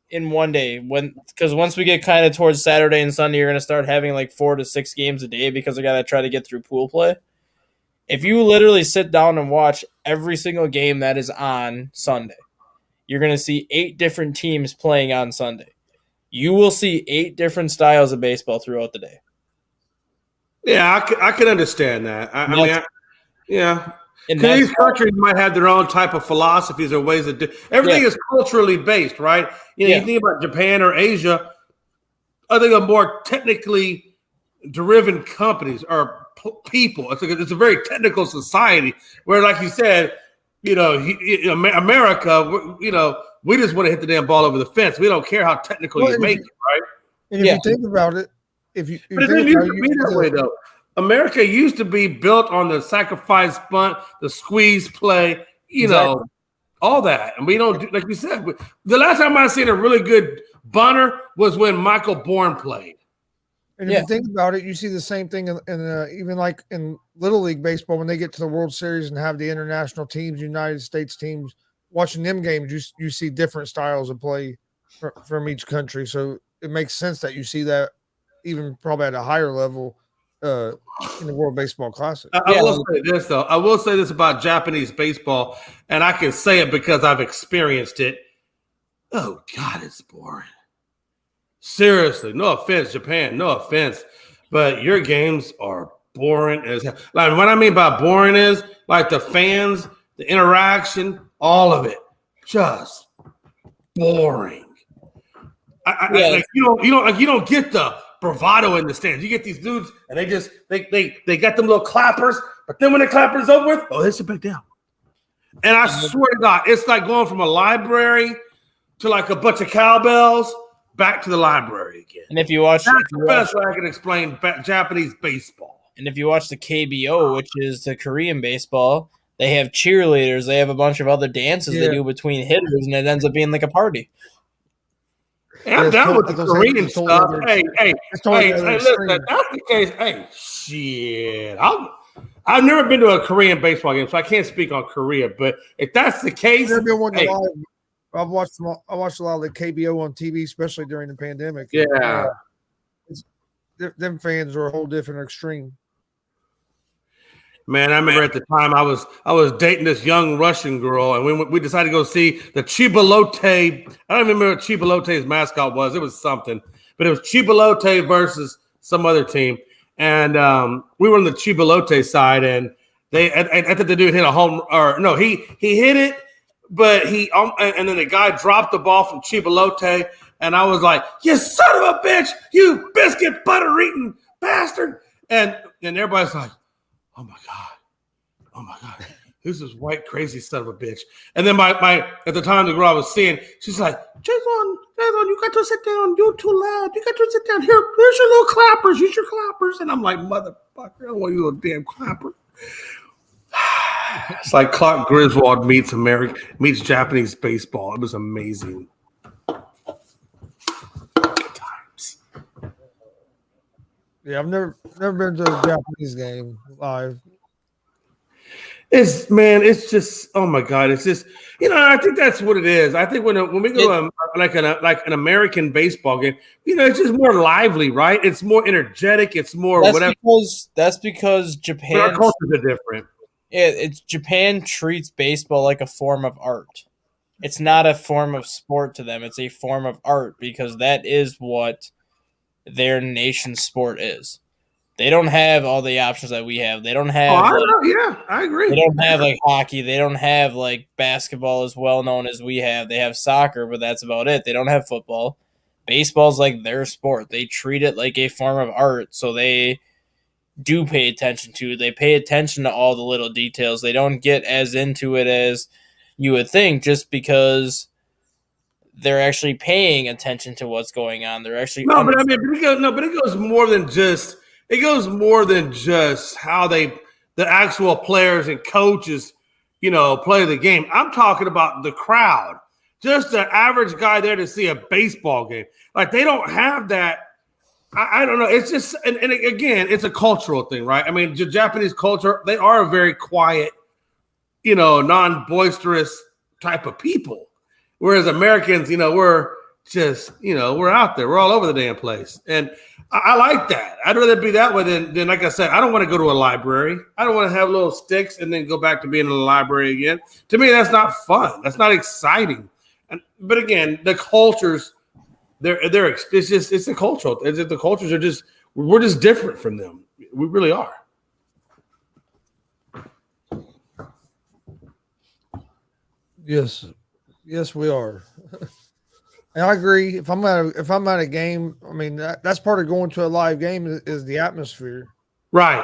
in one day, because once we get kind of towards Saturday and Sunday, you're going to start having like 4 to 6 games a day because I got to try to get through pool play. If you literally sit down and watch every single game that is on Sunday, you're going to see 8 different teams playing on Sunday. You will see 8 different styles of baseball throughout the day. Yeah, I can understand that. Yeah. Because these countries might have their own type of philosophies or ways of everything is culturally based, right? You think about Japan or Asia, I think of more technically driven companies or people. It's a very technical society where, like you said, America, we just want to hit the damn ball over the fence. We don't care how technical you make it, right? And if you think about it, but it didn't used to be that way, though. America used to be built on the sacrifice bunt, the squeeze play, all that. And we don't do, like you said, the last time I seen a really good bunter was when Michael Bourne played. And if you think about it, you see the same thing in even like in Little League Baseball when they get to the World Series and have the international teams, United States teams, watching them games, you see different styles of play from each country. So it makes sense that you see that even probably at a higher level in the World Baseball Classic. I will say this, though. I will say this about Japanese baseball, and I can say it because I've experienced it. Oh, God, it's boring. Seriously, no offense, Japan, no offense, but your games are boring as hell. Like, what I mean by boring is like the fans, the interaction, all of it, just boring. Like you don't get the bravado in the stands. You get these dudes, and they got them little clappers, but then when the clapper's over with, it's a big deal. And I swear to God, it's like going from a library to like a bunch of cowbells back to the library again. And if you watch, that's the best way I can explain Japanese baseball. And if you watch the KBO, which is the Korean baseball, they have cheerleaders. They have a bunch of other dances they do between hitters, and it ends up being like a party. And I'm down with the Korean stuff. Hey, listen, if that's the case, hey, shit. I've never been to a Korean baseball game, so I can't speak on Korea. But if that's the case, I've never been live. I've watched a lot of the KBO on TV, especially during the pandemic. Yeah. Them fans are a whole different extreme. Man, I remember at the time I was dating this young Russian girl, and we decided to go see the Chibalote. I don't remember what Chibalote's mascot was. It was something, but it was Chibalote versus some other team, and we were on the Chibalote side, and I think the dude hit a home, or no, he hit it, but and then the guy dropped the ball from Chibalote, And I was like, you son of a bitch, you biscuit butter eating bastard. And everybody's like, oh my God, who's this white crazy son of a bitch? And then my at the time the girl I was seeing, she's like, Jason, you got to sit down. You're too loud. You got to sit down. Here's your little clappers. Use your clappers. And I'm like, motherfucker, I don't want you little damn clapper. It's like Clark Griswold meets Japanese baseball. It was amazing. Good times. Yeah, I've never been to a Japanese game live. It's just, oh my God, it's just, I think that's what it is. I think when we go to like an American baseball game, it's just more lively, right? It's more energetic. It's more whatever. That's because Japan. But our cultures are different. It's Japan treats baseball like a form of art. It's not a form of sport to them. It's a form of art because that is what their nation's sport is. They don't have all the options that we have. They don't have. I agree. They don't have like hockey. They don't have like basketball as well known as we have. They have soccer, but that's about it. They don't have football. Baseball's like their sport. They treat it like a form of art, so they do pay attention to it. They pay attention to all the little details. They don't get as into it as you would think just because they're actually paying attention to what's going on. They're actually but it goes more than just how the actual players and coaches, play the game. I'm talking about the crowd, just the average guy there to see a baseball game. Like they don't have that. I don't know. It's just, and again, it's a cultural thing, right? I mean, the Japanese culture, they are a very quiet, non-boisterous type of people. Whereas Americans, we're just, we're out there. We're all over the damn place. And I like that. I'd rather be that way than, like I said, I don't want to go to a library. I don't want to have little sticks and then go back to being in the library again. To me, that's not fun. That's not exciting. But again, the cultures, it's a cultural. The cultures are just, we're just different from them. We really are. Yes, we are. And I agree. If I'm at a game, I mean that's part of going to a live game is the atmosphere. Right.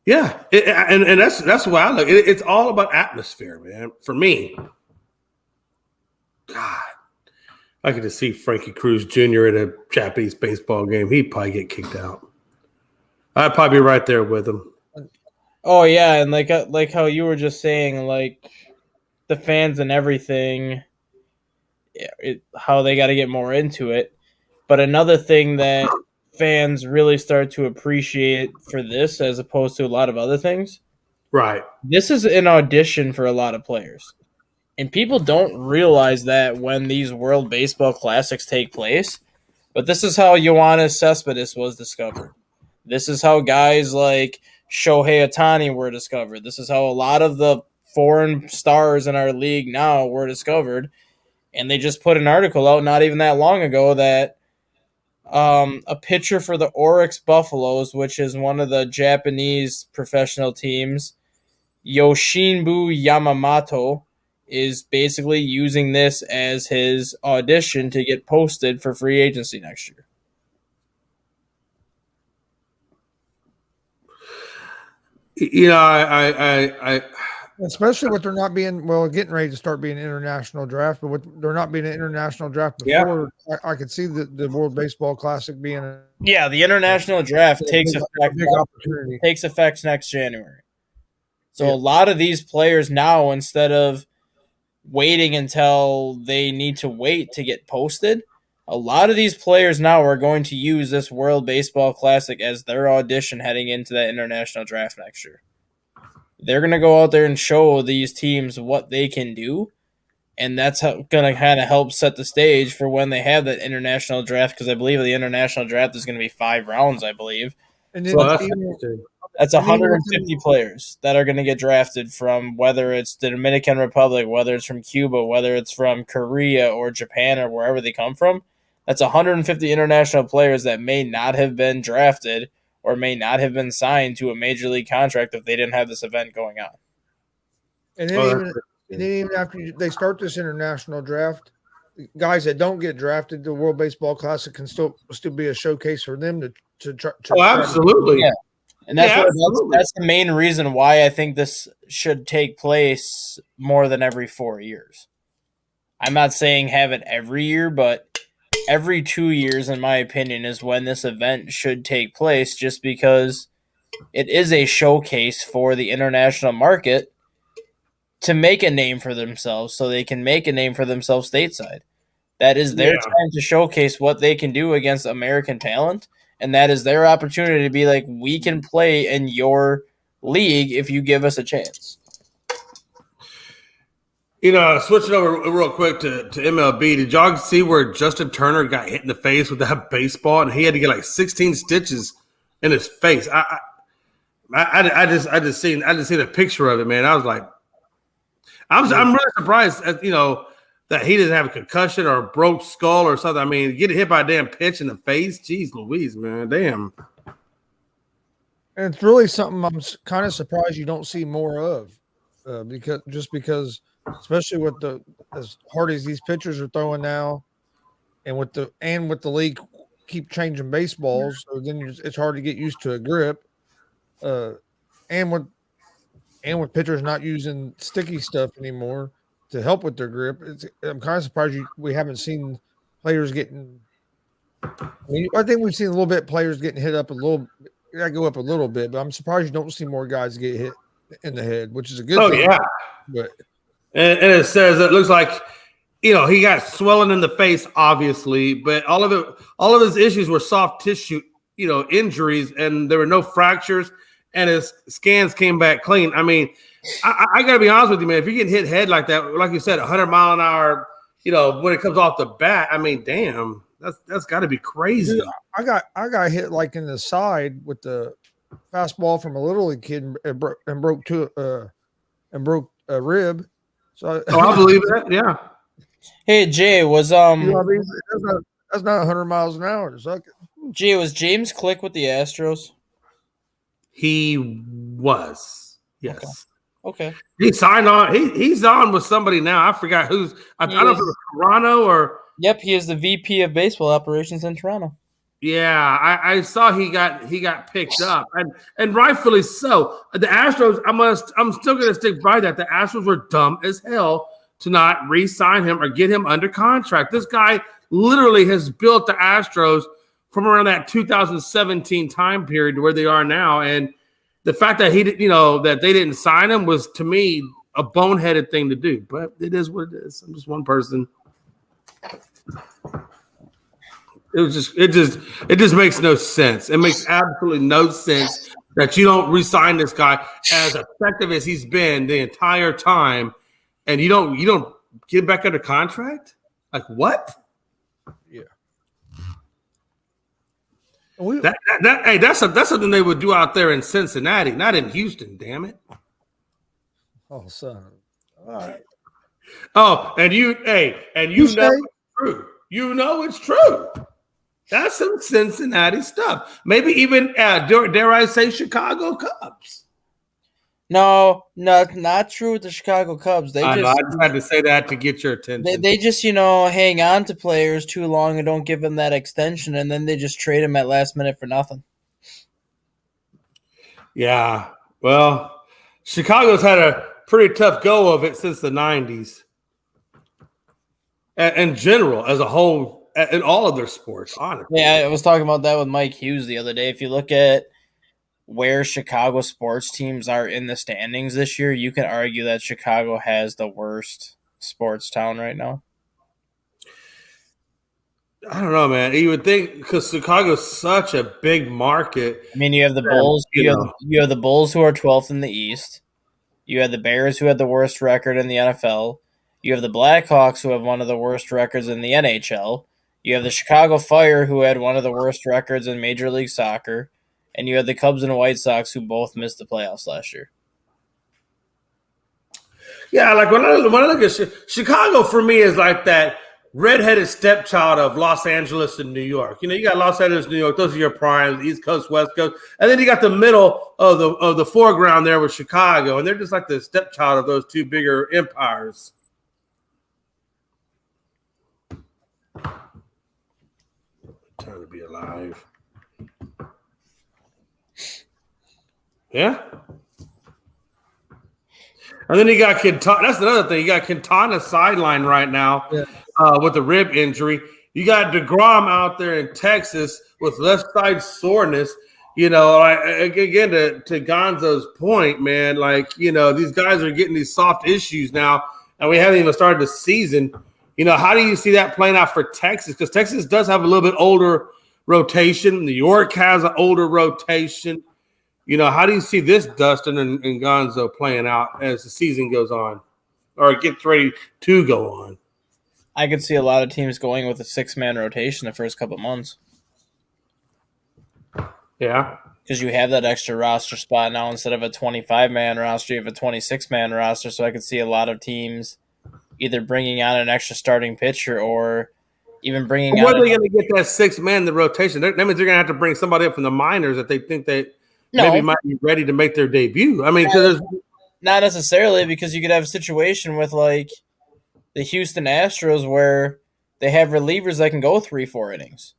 Yeah, and that's why I look. It's all about atmosphere, man. For me, God, I could just see Frankie Cruz Jr. at a Japanese baseball game. He'd probably get kicked out. I'd probably be right there with him. Oh yeah, and like how you were just saying, like the fans and everything, how they got to get more into it. But another thing that fans really start to appreciate for this, as opposed to a lot of other things, right? This is an audition for a lot of players. And people don't realize that when these World Baseball Classics take place. But this is how Yoenis Cespedes was discovered. This is how guys like Shohei Ohtani were discovered. This is how a lot of the foreign stars in our league now were discovered. And they just put an article out not even that long ago that a pitcher for the Oryx Buffaloes, which is one of the Japanese professional teams, Yoshinbu Yamamoto, is basically using this as his audition to get posted for free agency next year. I especially with there not being getting ready to start being an international draft, but with there not being an international draft before, I could see the World Baseball Classic being the international draft takes effect next January. So a lot of these players now, instead of waiting until they need to wait to get posted, a lot of these players now are going to use this World Baseball Classic as their audition heading into that international draft next year. They're going to go out there and show these teams what they can do, and that's going to kind of help set the stage for when they have that international draft, because I believe the international draft is going to be 5 rounds, I believe. And so that's 150 players that are going to get drafted from whether it's the Dominican Republic, whether it's from Cuba, whether it's from Korea or Japan or wherever they come from. That's 150 international players that may not have been drafted or may not have been signed to a major league contract if they didn't have this event going on. And then even after they start this international draft, guys that don't get drafted, the World Baseball Classic can still be a showcase for them to try. Oh, absolutely. Yeah. And that's Yeah, that's the main reason why I think this should take place more than every 4 years. I'm not saying have it every year, but every 2 years, in my opinion, is when this event should take place, just because it is a showcase for the international market to make a name for themselves so they can make a name for themselves stateside. That is their time to showcase what they can do against American talent, and that is their opportunity to be like, we can play in your league if you give us a chance. Switching over real quick to MLB, did y'all see where Justin Turner got hit in the face with that baseball and he had to get like 16 stitches in his face? I just seen a picture of it, man. I was like, I'm really surprised that he didn't have a concussion or a broke skull or something. I mean, getting hit by a damn pitch in the face, geez Louise, man, damn. And it's really something I'm kind of surprised you don't see more of, because especially with as hard as these pitchers are throwing now, and with the league keep changing baseballs, so then it's hard to get used to a grip, and with pitchers not using sticky stuff anymore to help with their grip. I'm kind of surprised we haven't seen players getting. I think we've seen a little bit players getting hit up a little. I go up a little bit, but I'm surprised you don't see more guys get hit in the head, which is a good thing. Oh yeah, but and it says it looks like he got swelling in the face, obviously, but all of his issues were soft tissue, injuries, and there were no fractures, and his scans came back clean. I mean, I got to be honest with you, man. If you're getting hit head like that, like you said, 100 mile an hour, when it comes off the bat, I mean, damn, that's got to be crazy. Dude, I got hit like in the side with the fastball from a little league kid and broke a rib. So I believe that. Yeah. Hey Jay, was that's not 100 miles an hour to suck it. Jay, was James Click with the Astros? He was. Yes. Okay. He signed on. He's on with somebody now. I forgot who's. I don't know if it was Toronto or. Yep, he is the VP of baseball operations in Toronto. Yeah, I saw he got picked up, and rightfully so. The Astros, I'm still gonna stick by that. The Astros were dumb as hell to not re-sign him or get him under contract. This guy literally has built the Astros from around that 2017 time period to where they are now, and the fact that that they didn't sign him was, to me, a boneheaded thing to do. But it is what it is. I'm just one person. It just makes no sense. It makes absolutely no sense that you don't re-sign this guy as effective as he's been the entire time, and you don't get him back under contract. Like what? Yeah. That's something they would do out there in Cincinnati, not in Houston. Damn it! Oh, son. All right. Oh, and you know it's true. You know it's true. That's some Cincinnati stuff. Maybe even, dare I say, Chicago Cubs. No, not true with the Chicago Cubs. I just had to say that to get your attention. They just, hang on to players too long and don't give them that extension, and then they just trade them at last minute for nothing. Yeah. Well, Chicago's had a pretty tough go of it since the 90s. In general, as a whole, in all of their sports, honestly. Yeah, I was talking about that with Mike Hughes the other day. If you look at where Chicago sports teams are in the standings this year, you can argue that Chicago has the worst sports town right now. I don't know, man. You would think, because Chicago's such a big market. I mean, you have the Bulls. You have the Bulls, who are 12th in the East. You have the Bears, who had the worst record in the NFL. You have the Blackhawks, who have one of the worst records in the NHL. You have the Chicago Fire, who had one of the worst records in Major League Soccer. And you have the Cubs and White Sox, who both missed the playoffs last year. Yeah, like when I look at Chicago, for me, is like that redheaded stepchild of Los Angeles and New York. You got Los Angeles, New York. Those are your primes, East Coast, West Coast. And then you got the middle of the foreground there with Chicago. And they're just like the stepchild of those two bigger empires. Time to be alive. Yeah. And then you got Quintana. That's another thing. You got Quintana sideline right now with a rib injury. You got DeGrom out there in Texas with left side soreness. You know, again, to Gonzo's point, man, like, you know, these guys are getting these soft issues now, and we haven't even started the season. You know, how do you see that playing out for Texas? Because Texas does have a little bit older rotation. New York has an older rotation. You know, how do you see this, Dustin and Gonzo, playing out as the season goes on or gets ready to go on? I could see a lot of teams going with a 6-man rotation the first couple months. Yeah. Because you have that extra roster spot now instead of a 25-man roster, you have a 26-man roster. So I could see a lot of teams either bringing on an extra starting pitcher or even bringing on. Where are they going to get that 6-man in the rotation? That means they're going to have to bring somebody up from the minors that they think that maybe might be ready to make their debut. I mean, because not necessarily, because you could have a situation with like the Houston Astros where they have relievers that can go 3-4 innings.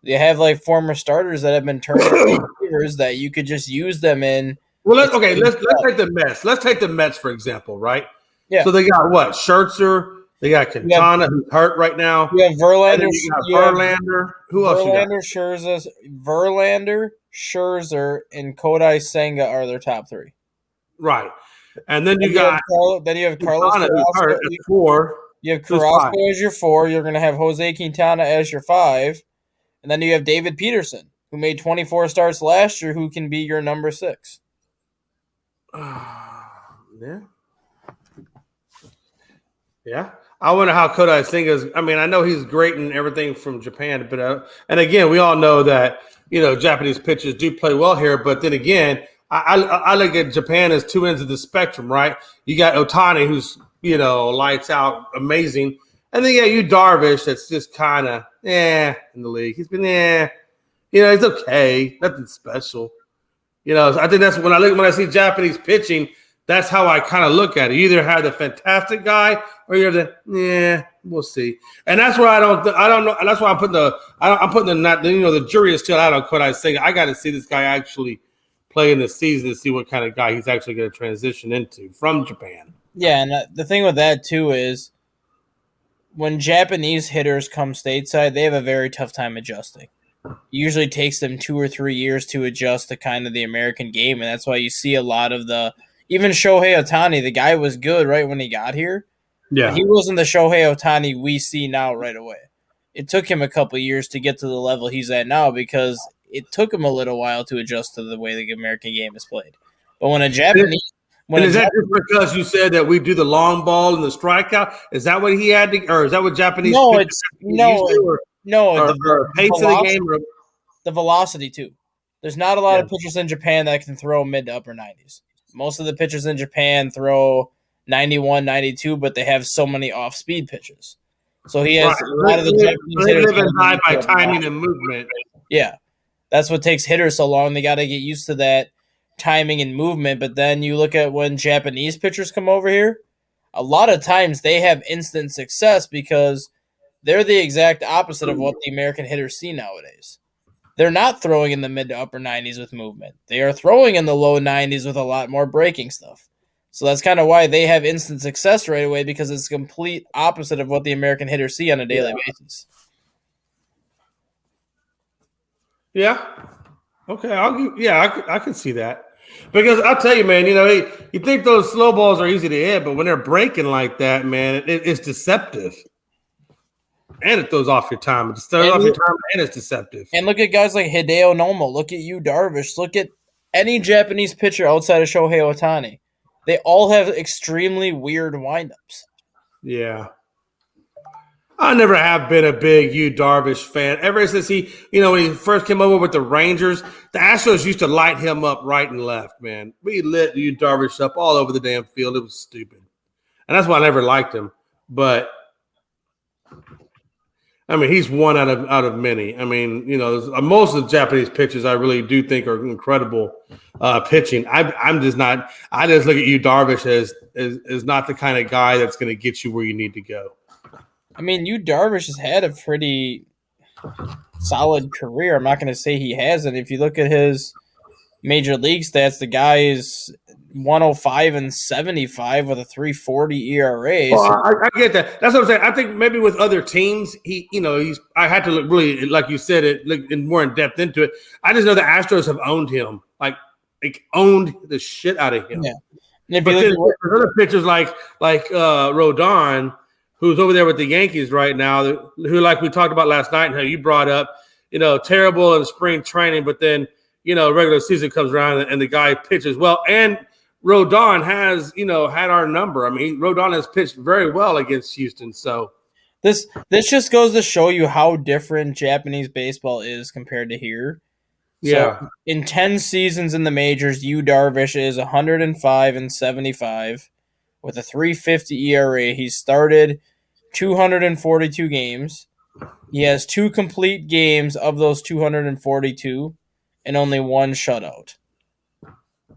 You have like former starters that have been turned into relievers that you could just use them in. Well, let's take the Mets. Let's take the Mets for example, right? Yeah. So they got what? Scherzer. They got Quintana, who's hurt right now. You have Verlander. Verlander. Who else you got? Verlander, Scherzer, and Kodai Senga are their top 3. Right. And then you have Carlos Carrasco at 4. You have Carrasco as your 4. You're going to have Jose Quintana as your 5. And then you have David Peterson, who made 24 starts last year, who can be your number 6. Yeah. Yeah. I wonder how Kodai Senga's. I mean, I know he's great in everything from Japan, but and again, we all know that, you know, Japanese pitchers do play well here. But then again, I look at Japan as 2 ends of the spectrum, right? You got Otani, who's, you know, lights out, amazing, and then you Darvish, that's just kind of in the league. He's been you know, he's okay, nothing special. You know, so I think that's when I see Japanese pitching. That's how I kind of look at it. You either have the fantastic guy or you're the we'll see. And that's where I don't know. And that's why I'm putting the jury is still out on Kodai Senga. I got to see this guy actually play in the season to see what kind of guy he's actually going to transition into from Japan. Yeah, and the thing with that too is when Japanese hitters come stateside, they have a very tough time adjusting. It usually takes them 2 or 3 years to adjust to kind of the American game, and that's why you see a lot of even Shohei Ohtani, the guy was good right when he got here. Yeah. He wasn't the Shohei Ohtani we see now right away. It took him a couple of years to get to the level he's at now because it took him a little while to adjust to the way the American game is played. But when a Japanese... is that just because you said that we do the long ball and the strikeout? Is that what he had to, or is that what Japanese or the pace of the game? The velocity, too. There's not a lot of pitchers in Japan that can throw mid to upper 90s. Most of the pitchers in Japan throw 91, 92, but they have so many off-speed pitches. So he has a lot of the Japanese hitters live and die by timing and movement. Yeah. That's what takes hitters so long. They got to get used to that timing and movement. But then you look at when Japanese pitchers come over here, a lot of times they have instant success because they're the exact opposite of what the American hitters see nowadays. They're not throwing in the mid to upper 90s with movement. They are throwing in the low 90s with a lot more breaking stuff. So that's kind of why they have instant success right away, because it's complete opposite of what the American hitters see on a daily basis. Yeah. Okay. I can see that. Because I'll tell you, man, you know, you think those slow balls are easy to hit, but when they're breaking like that, man, it's deceptive. And it throws off your time. It throws off your time, and it's deceptive. And look at guys like Hideo Nomo. Look at you, Darvish. Look at any Japanese pitcher outside of Shohei Ohtani. They all have extremely weird windups. Yeah. I never have been a big Darvish fan. Ever since he, you know, when he first came over with the Rangers, the Astros used to light him up right and left, man. We lit Darvish up all over the damn field. It was stupid. And that's why I never liked him. But I mean, he's one out of many. I mean, you know, most of the Japanese pitchers I really do think are incredible pitching. I'm just not. I just look at Darvish as not the kind of guy that's going to get you where you need to go. I mean, Darvish has had a pretty solid career. I'm not going to say he hasn't. If you look at his major league stats, the guy is 105 and 75 with a 3.40 ERA. Well, So I get that. That's what I'm saying. I think maybe with other teams, he's. I had to look really, like you said, look more in depth into it. I just know the Astros have owned him, like owned the shit out of him. yeah. And if But you then look at there's other pitchers like Rodon, who's over there with the Yankees right now, who, like we talked about last night and how you brought up, terrible in spring training, but then regular season comes around and the guy pitches well. And Rodon has had our number. I mean, Rodon has pitched very well against Houston. So this just goes to show you how different Japanese baseball is compared to here. yeah, So in 10 seasons in the majors, Yu Darvish is 105 and 75 with a 3.50 ERA. He's started 242 games. He has 2 complete games of those 242 and only 1 shutout.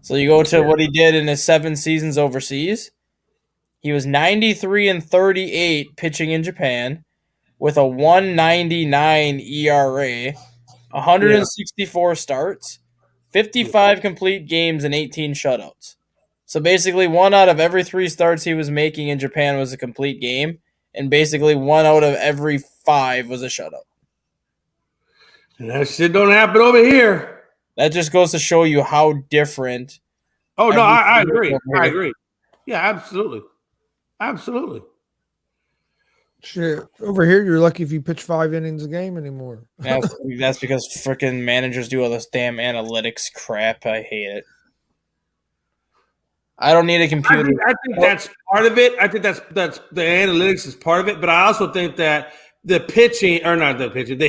So you go to what he did in his 7 seasons overseas. He was 93 and 38 pitching in Japan with a 199 ERA, 164 starts, 55 complete games, and 18 shutouts. So basically, 1 out of every 3 starts he was making in Japan was a complete game, and basically 1 out of every 5 was a shutout. and that shit don't happen over here. That just goes to show you how different. Oh no, I everything agree. is over I here. agree. Yeah, absolutely, absolutely. Shit, over here, you're lucky if you pitch 5 innings a game anymore. That's because freaking managers do all this damn analytics crap. I hate it. I don't need a computer. I think that's part of it. I think that's the analytics is part of it, but I also think that the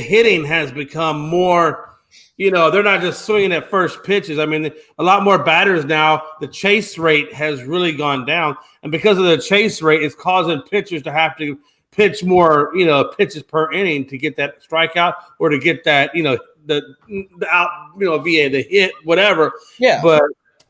hitting has become more. They're not just swinging at first pitches. I mean, a lot more batters now. The chase rate has really gone down, and because of the chase rate, it's causing pitchers to have to pitch more, pitches per inning to get that strikeout or to get that, the out, via the hit, whatever. Yeah, but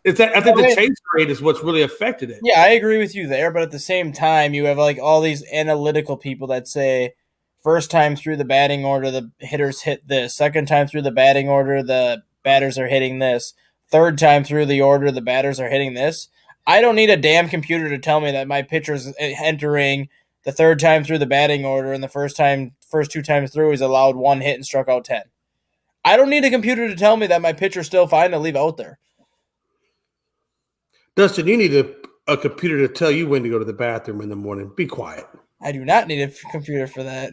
I think the chase rate is what's really affected it. Yeah, I agree with you there, but at the same time, you have like all these analytical people that say first time through the batting order, the hitters hit this. Second time through the batting order, the batters are hitting this. Third time through the order, the batters are hitting this. I don't need a damn computer to tell me that my pitcher's entering the third time through the batting order, and the first 2 times through he's allowed 1 hit and struck out 10. I don't need a computer to tell me that my pitcher's still fine to leave out there. Dustin, you need a computer to tell you when to go to the bathroom in the morning. Be quiet. I do not need a computer for that.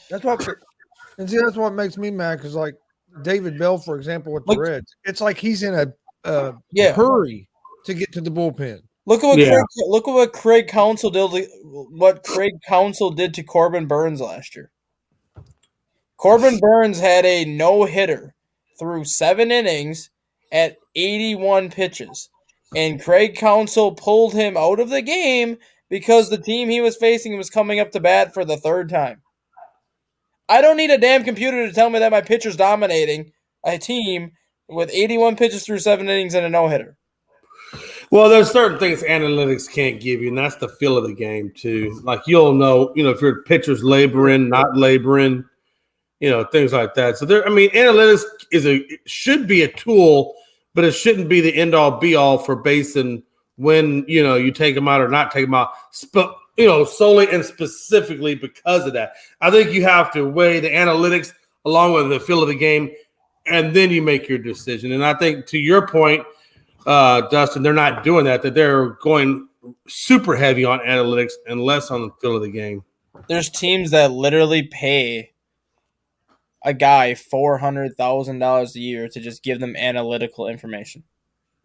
That's what makes me mad because, like, David Bell, for example, with the Reds, it's like he's in a hurry to get to the bullpen. Look at what Craig Counsell did. What Craig Counsell did to Corbin Burns last year. Corbin Burns had a no-hitter through 7 innings at 81 pitches, and Craig Counsell pulled him out of the game because the team he was facing was coming up to bat for the 3rd time. I don't need a damn computer to tell me that my pitcher's dominating a team with 81 pitches through 7 innings and a no-hitter. Well, there's certain things analytics can't give you, and that's the feel of the game, too. Like, you'll know, if your pitcher's laboring, not laboring, things like that. So, analytics should be a tool, but it shouldn't be the end-all, be-all for basing when, you take them out or not take them out, solely and specifically because of that. I think you have to weigh the analytics along with the feel of the game, and then you make your decision. And I think, to your point, Dustin, they're not doing that they're going super heavy on analytics and less on the feel of the game. There's teams that literally pay a guy $400,000 a year to just give them analytical information.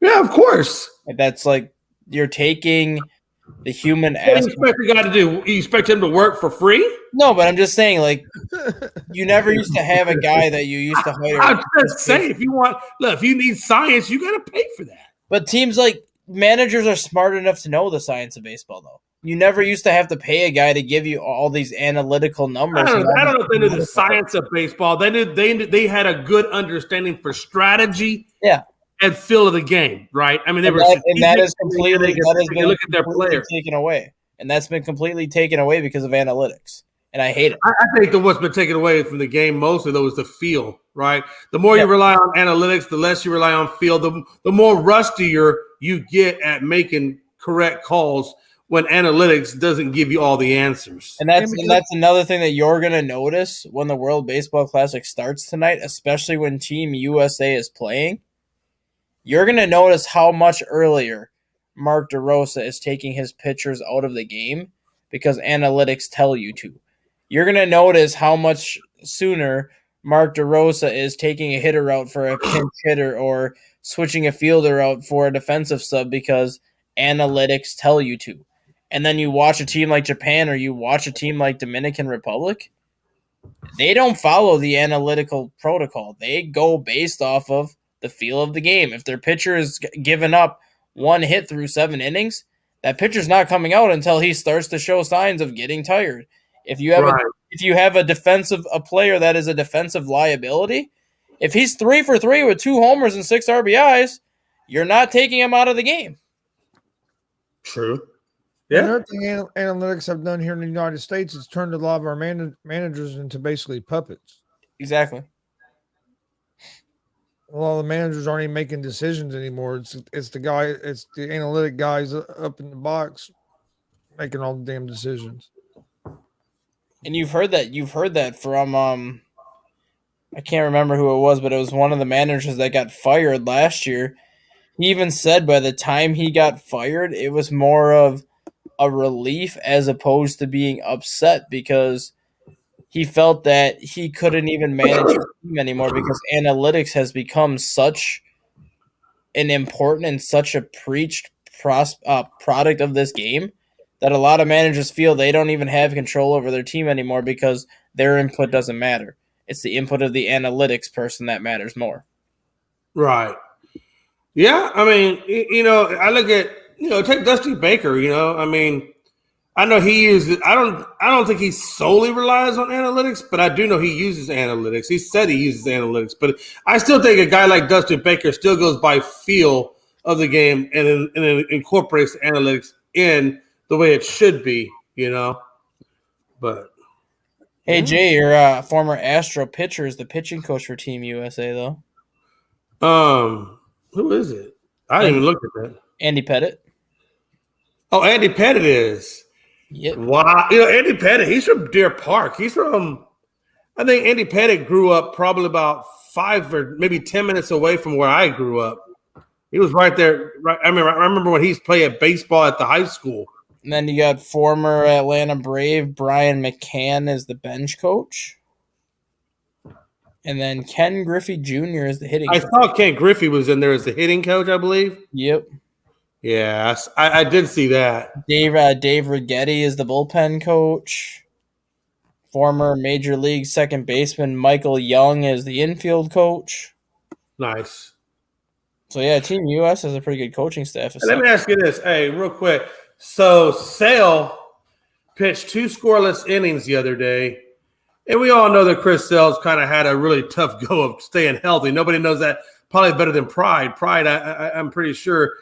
Yeah, of course. That's like you're taking the human aspect. What do you expect the guy to do? You expect him to work for free? No, but I'm just saying, like, you never used to have a guy that you used to hire. I'm just saying, if you need science, you got to pay for that. But teams like managers are smart enough to know the science of baseball, though. You never used to have to pay a guy to give you all these analytical numbers. I don't know if they knew the science of baseball. They had a good understanding for strategy. Yeah. And feel of the game, right? I mean, that is completely look at their players taken away, and that's been completely taken away because of analytics. and I hate it. I think that what's been taken away from the game mostly, though, is the feel, right? The more you rely on analytics, the less you rely on feel, the more rustier you get at making correct calls when analytics doesn't give you all the answers. And that's another thing that you're going to notice when the World Baseball Classic starts tonight, especially when Team USA is playing. You're going to notice how much earlier Mark DeRosa is taking his pitchers out of the game because analytics tell you to. You're going to notice how much sooner Mark DeRosa is taking a hitter out for a pinch hitter or switching a fielder out for a defensive sub because analytics tell you to. And then you watch a team like Japan or you watch a team like Dominican Republic, they don't follow the analytical protocol. They go based off of the feel of the game. If their pitcher is giving up one hit through 7 innings, that pitcher's not coming out until he starts to show signs of getting tired. If you have a player that is a defensive liability, if he's 3 for 3 with 2 homers and 6 RBIs, you're not taking him out of the game. True. Yeah. Another thing analytics have done here in the United States is turned a lot of our managers into basically puppets. Exactly. A lot of the managers aren't even making decisions anymore. It's the analytic guys up in the box making all the damn decisions. And you've heard that from I can't remember who it was, but it was one of the managers that got fired last year. He even said by the time he got fired, it was more of a relief as opposed to being upset because he felt that he couldn't even manage his team anymore because analytics has become such an important and such a preached product of this game that a lot of managers feel they don't even have control over their team anymore because their input doesn't matter. It's the input of the analytics person that matters more. Right. Yeah, I mean, I look at, take Dusty Baker, I mean, I know he uses, I don't think he solely relies on analytics, but I do know he uses analytics. He said he uses analytics, but I still think a guy like Dusty Baker still goes by feel of the game and then incorporates the analytics in the way it should be, but. Hey, Jay, your former Astro pitcher is the pitching coach for Team USA, though. Who is it? I didn't even look at that. Andy Pettit. Oh, Andy Pettit is. Yep. Wow. Andy Pettit, he's from Deer Park. I think Andy Pettit grew up probably about 5 or maybe 10 minutes away from where I grew up. He was right there. Right. I remember when he's playing baseball at the high school. And then you got former Atlanta Brave Brian McCann as the bench coach. And then Ken Griffey Jr. is the hitting coach. I thought Ken Griffey was in there as the hitting coach, I believe. Yep. Yeah, I did see that. Dave Righetti is the bullpen coach. Former Major League second baseman Michael Young is the infield coach. Nice. So, yeah, Team US has a pretty good coaching staff. Let me ask you this. Hey, real quick. So, Sale pitched 2 scoreless innings the other day. And we all know that Chris Sale's kind of had a really tough go of staying healthy. Nobody knows that probably better than Pride. Pride, I'm pretty sure,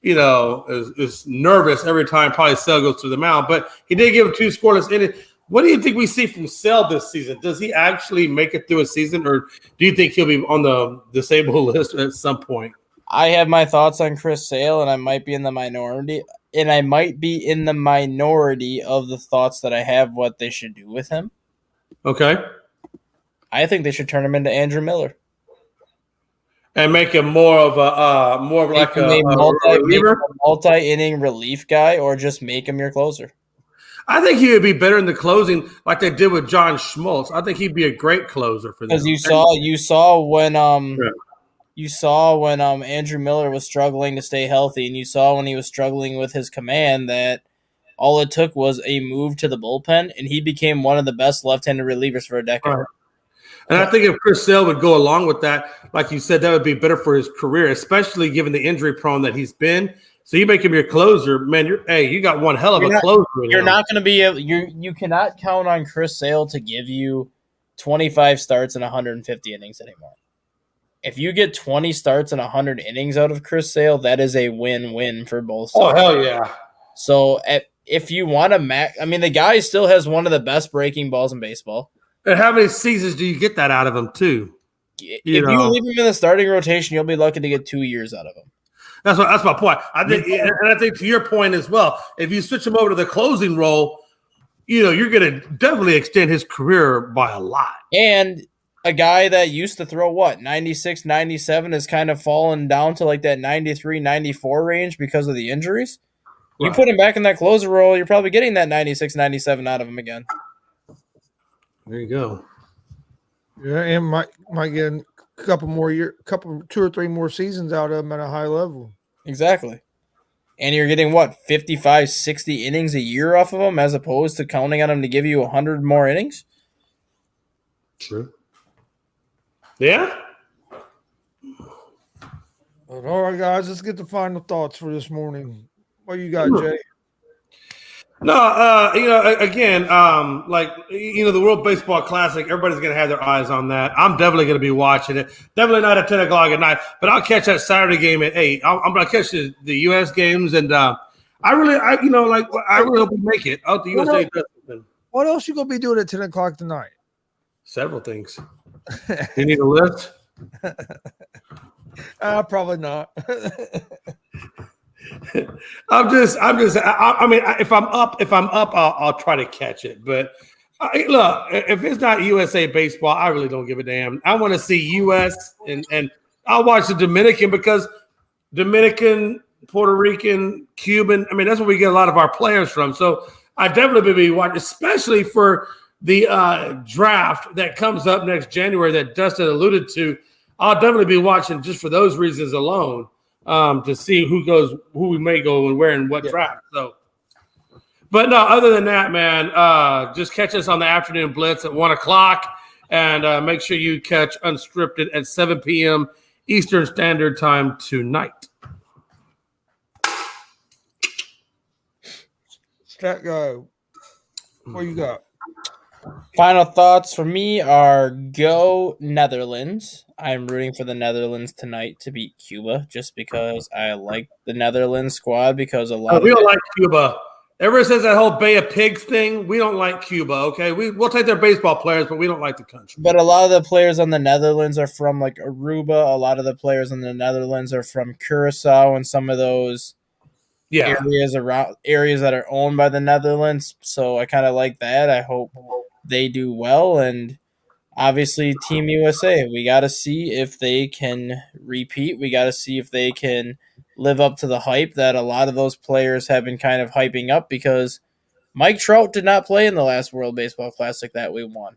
is nervous every time probably Sale goes to the mound. But he did give him 2 scoreless innings. What do you think we see from Sale this season? Does he actually make it through a season, or do you think he'll be on the disabled list at some point? I have my thoughts on Chris Sale, and I might be in the minority. And I might be in the minority of the thoughts that I have what they should do with him. Okay. I think they should turn him into Andrew Miller and make him more of a multi-inning relief guy, or just make him your closer. I think he would be better in the closing, like they did with John Schmaltz. I think he'd be a great closer for them. Because you saw when Andrew Miller was struggling to stay healthy, and you saw when he was struggling with his command that all it took was a move to the bullpen, and he became one of the best left-handed relievers for a decade. Right. And I think if Chris Sale would go along with that, like you said, that would be better for his career, especially given the injury prone that he's been. So you make him your closer, man. You got one hell of a closer. You're not going to be able. You cannot count on Chris Sale to give you 25 starts and 150 innings anymore. If you get 20 starts and 100 innings out of Chris Sale, that is a win-win for both sides. Oh hell yeah! So if you want to I mean, the guy still has one of the best breaking balls in baseball. And how many seasons do you get that out of him, too? If you leave him in the starting rotation, you'll be lucky to get 2 years out of him. That's my point. I think to your point as well, if you switch him over to the closing role, you're going to definitely extend his career by a lot. And a guy that used to throw 96, 97 has kind of fallen down to like that 93, 94 range because of the injuries. You put him back in that closer role, you're probably getting that 96, 97 out of him again. There you go. Yeah, and might get a couple 2 or 3 more seasons out of him at a high level. Exactly. And you're getting 55, 60 innings a year off of him as opposed to counting on him to give you 100 more innings? True. Yeah. All right, guys, let's get the final thoughts for this morning. What you got, Jay? No, again, the World Baseball Classic, everybody's going to have their eyes on that. I'm definitely going to be watching it. Definitely not at 10 o'clock at night, but I'll catch that Saturday game at 8. I'm going to catch the U.S. games, and I really hope we make it. I hope the USA does something. What else you going to be doing at 10 o'clock tonight? Several things. You need a list? Probably not. I mean, if I'm up, I'll try to catch it. But look, if it's not USA baseball, I really don't give a damn. I want to see US and I'll watch the Dominican because Dominican, Puerto Rican, Cuban. I mean, that's where we get a lot of our players from. So I definitely be watching, especially for the draft that comes up next January that Dustin alluded to. I'll definitely be watching just for those reasons alone. To see who we may go and where and what draft. So, but no, other than that, man, just catch us on the afternoon blitz at 1 o'clock, and make sure you catch Unscripted at 7 p.m. Eastern Standard Time tonight. Stat guy, what you got? Final thoughts for me are go Netherlands. I'm rooting for the Netherlands tonight to beat Cuba just because I like the Netherlands squad because we don't like Cuba. Everyone says that whole Bay of Pigs thing. We don't like Cuba, okay? We'll take their baseball players, but we don't like the country. But a lot of the players on the Netherlands are from like Aruba. A lot of the players in the Netherlands are from Curacao and some of those areas that are owned by the Netherlands. So I kind of like that. I hope they do well, and obviously Team USA, we got to see if they can repeat. We got to see if they can live up to the hype that a lot of those players have been kind of hyping up because Mike Trout did not play in the last World Baseball Classic that we won.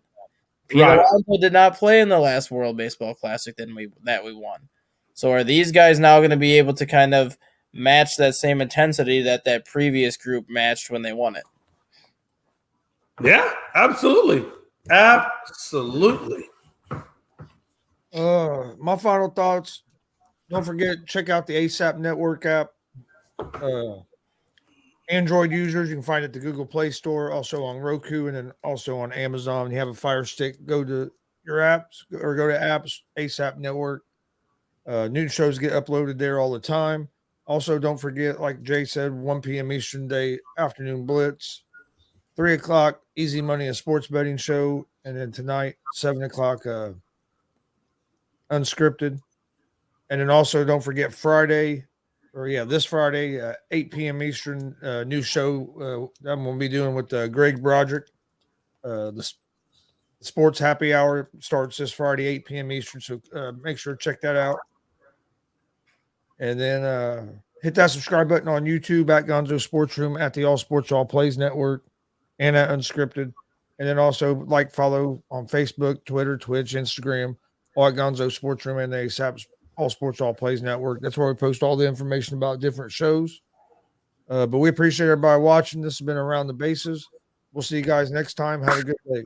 Pete Alonso did not play in the last World Baseball Classic that we won. So are these guys now going to be able to kind of match that same intensity that previous group matched when they won it? Yeah, absolutely. Absolutely. My final thoughts. Don't forget, check out the ASAP Network app. Android users, you can find it at the Google Play Store, also on Roku, and then also on Amazon. When you have a Fire Stick, go to your apps or go to apps, ASAP Network. New shows get uploaded there all the time. Also, don't forget, like Jay said, 1 p.m. Eastern Day afternoon blitz. 3 o'clock, Easy Money and Sports Betting Show. And then tonight, 7 o'clock, Unscripted. And then also don't forget this Friday, 8 p.m. Eastern, new show that I'm going to be doing with Greg Broderick. The Sports Happy Hour starts this Friday, 8 p.m. Eastern. So make sure to check that out. And then hit that subscribe button on YouTube at Gonzo Sports Room, at the All Sports All Plays Network, and at Unscripted. And then also follow on Facebook, Twitter, Twitch, Instagram, all at Gonzo Sports Room and the ASAP All Sports All Plays Network. That's where we post all the information about different shows. But we appreciate everybody watching. This has been Around the Bases. We'll see you guys next time. Have a good day.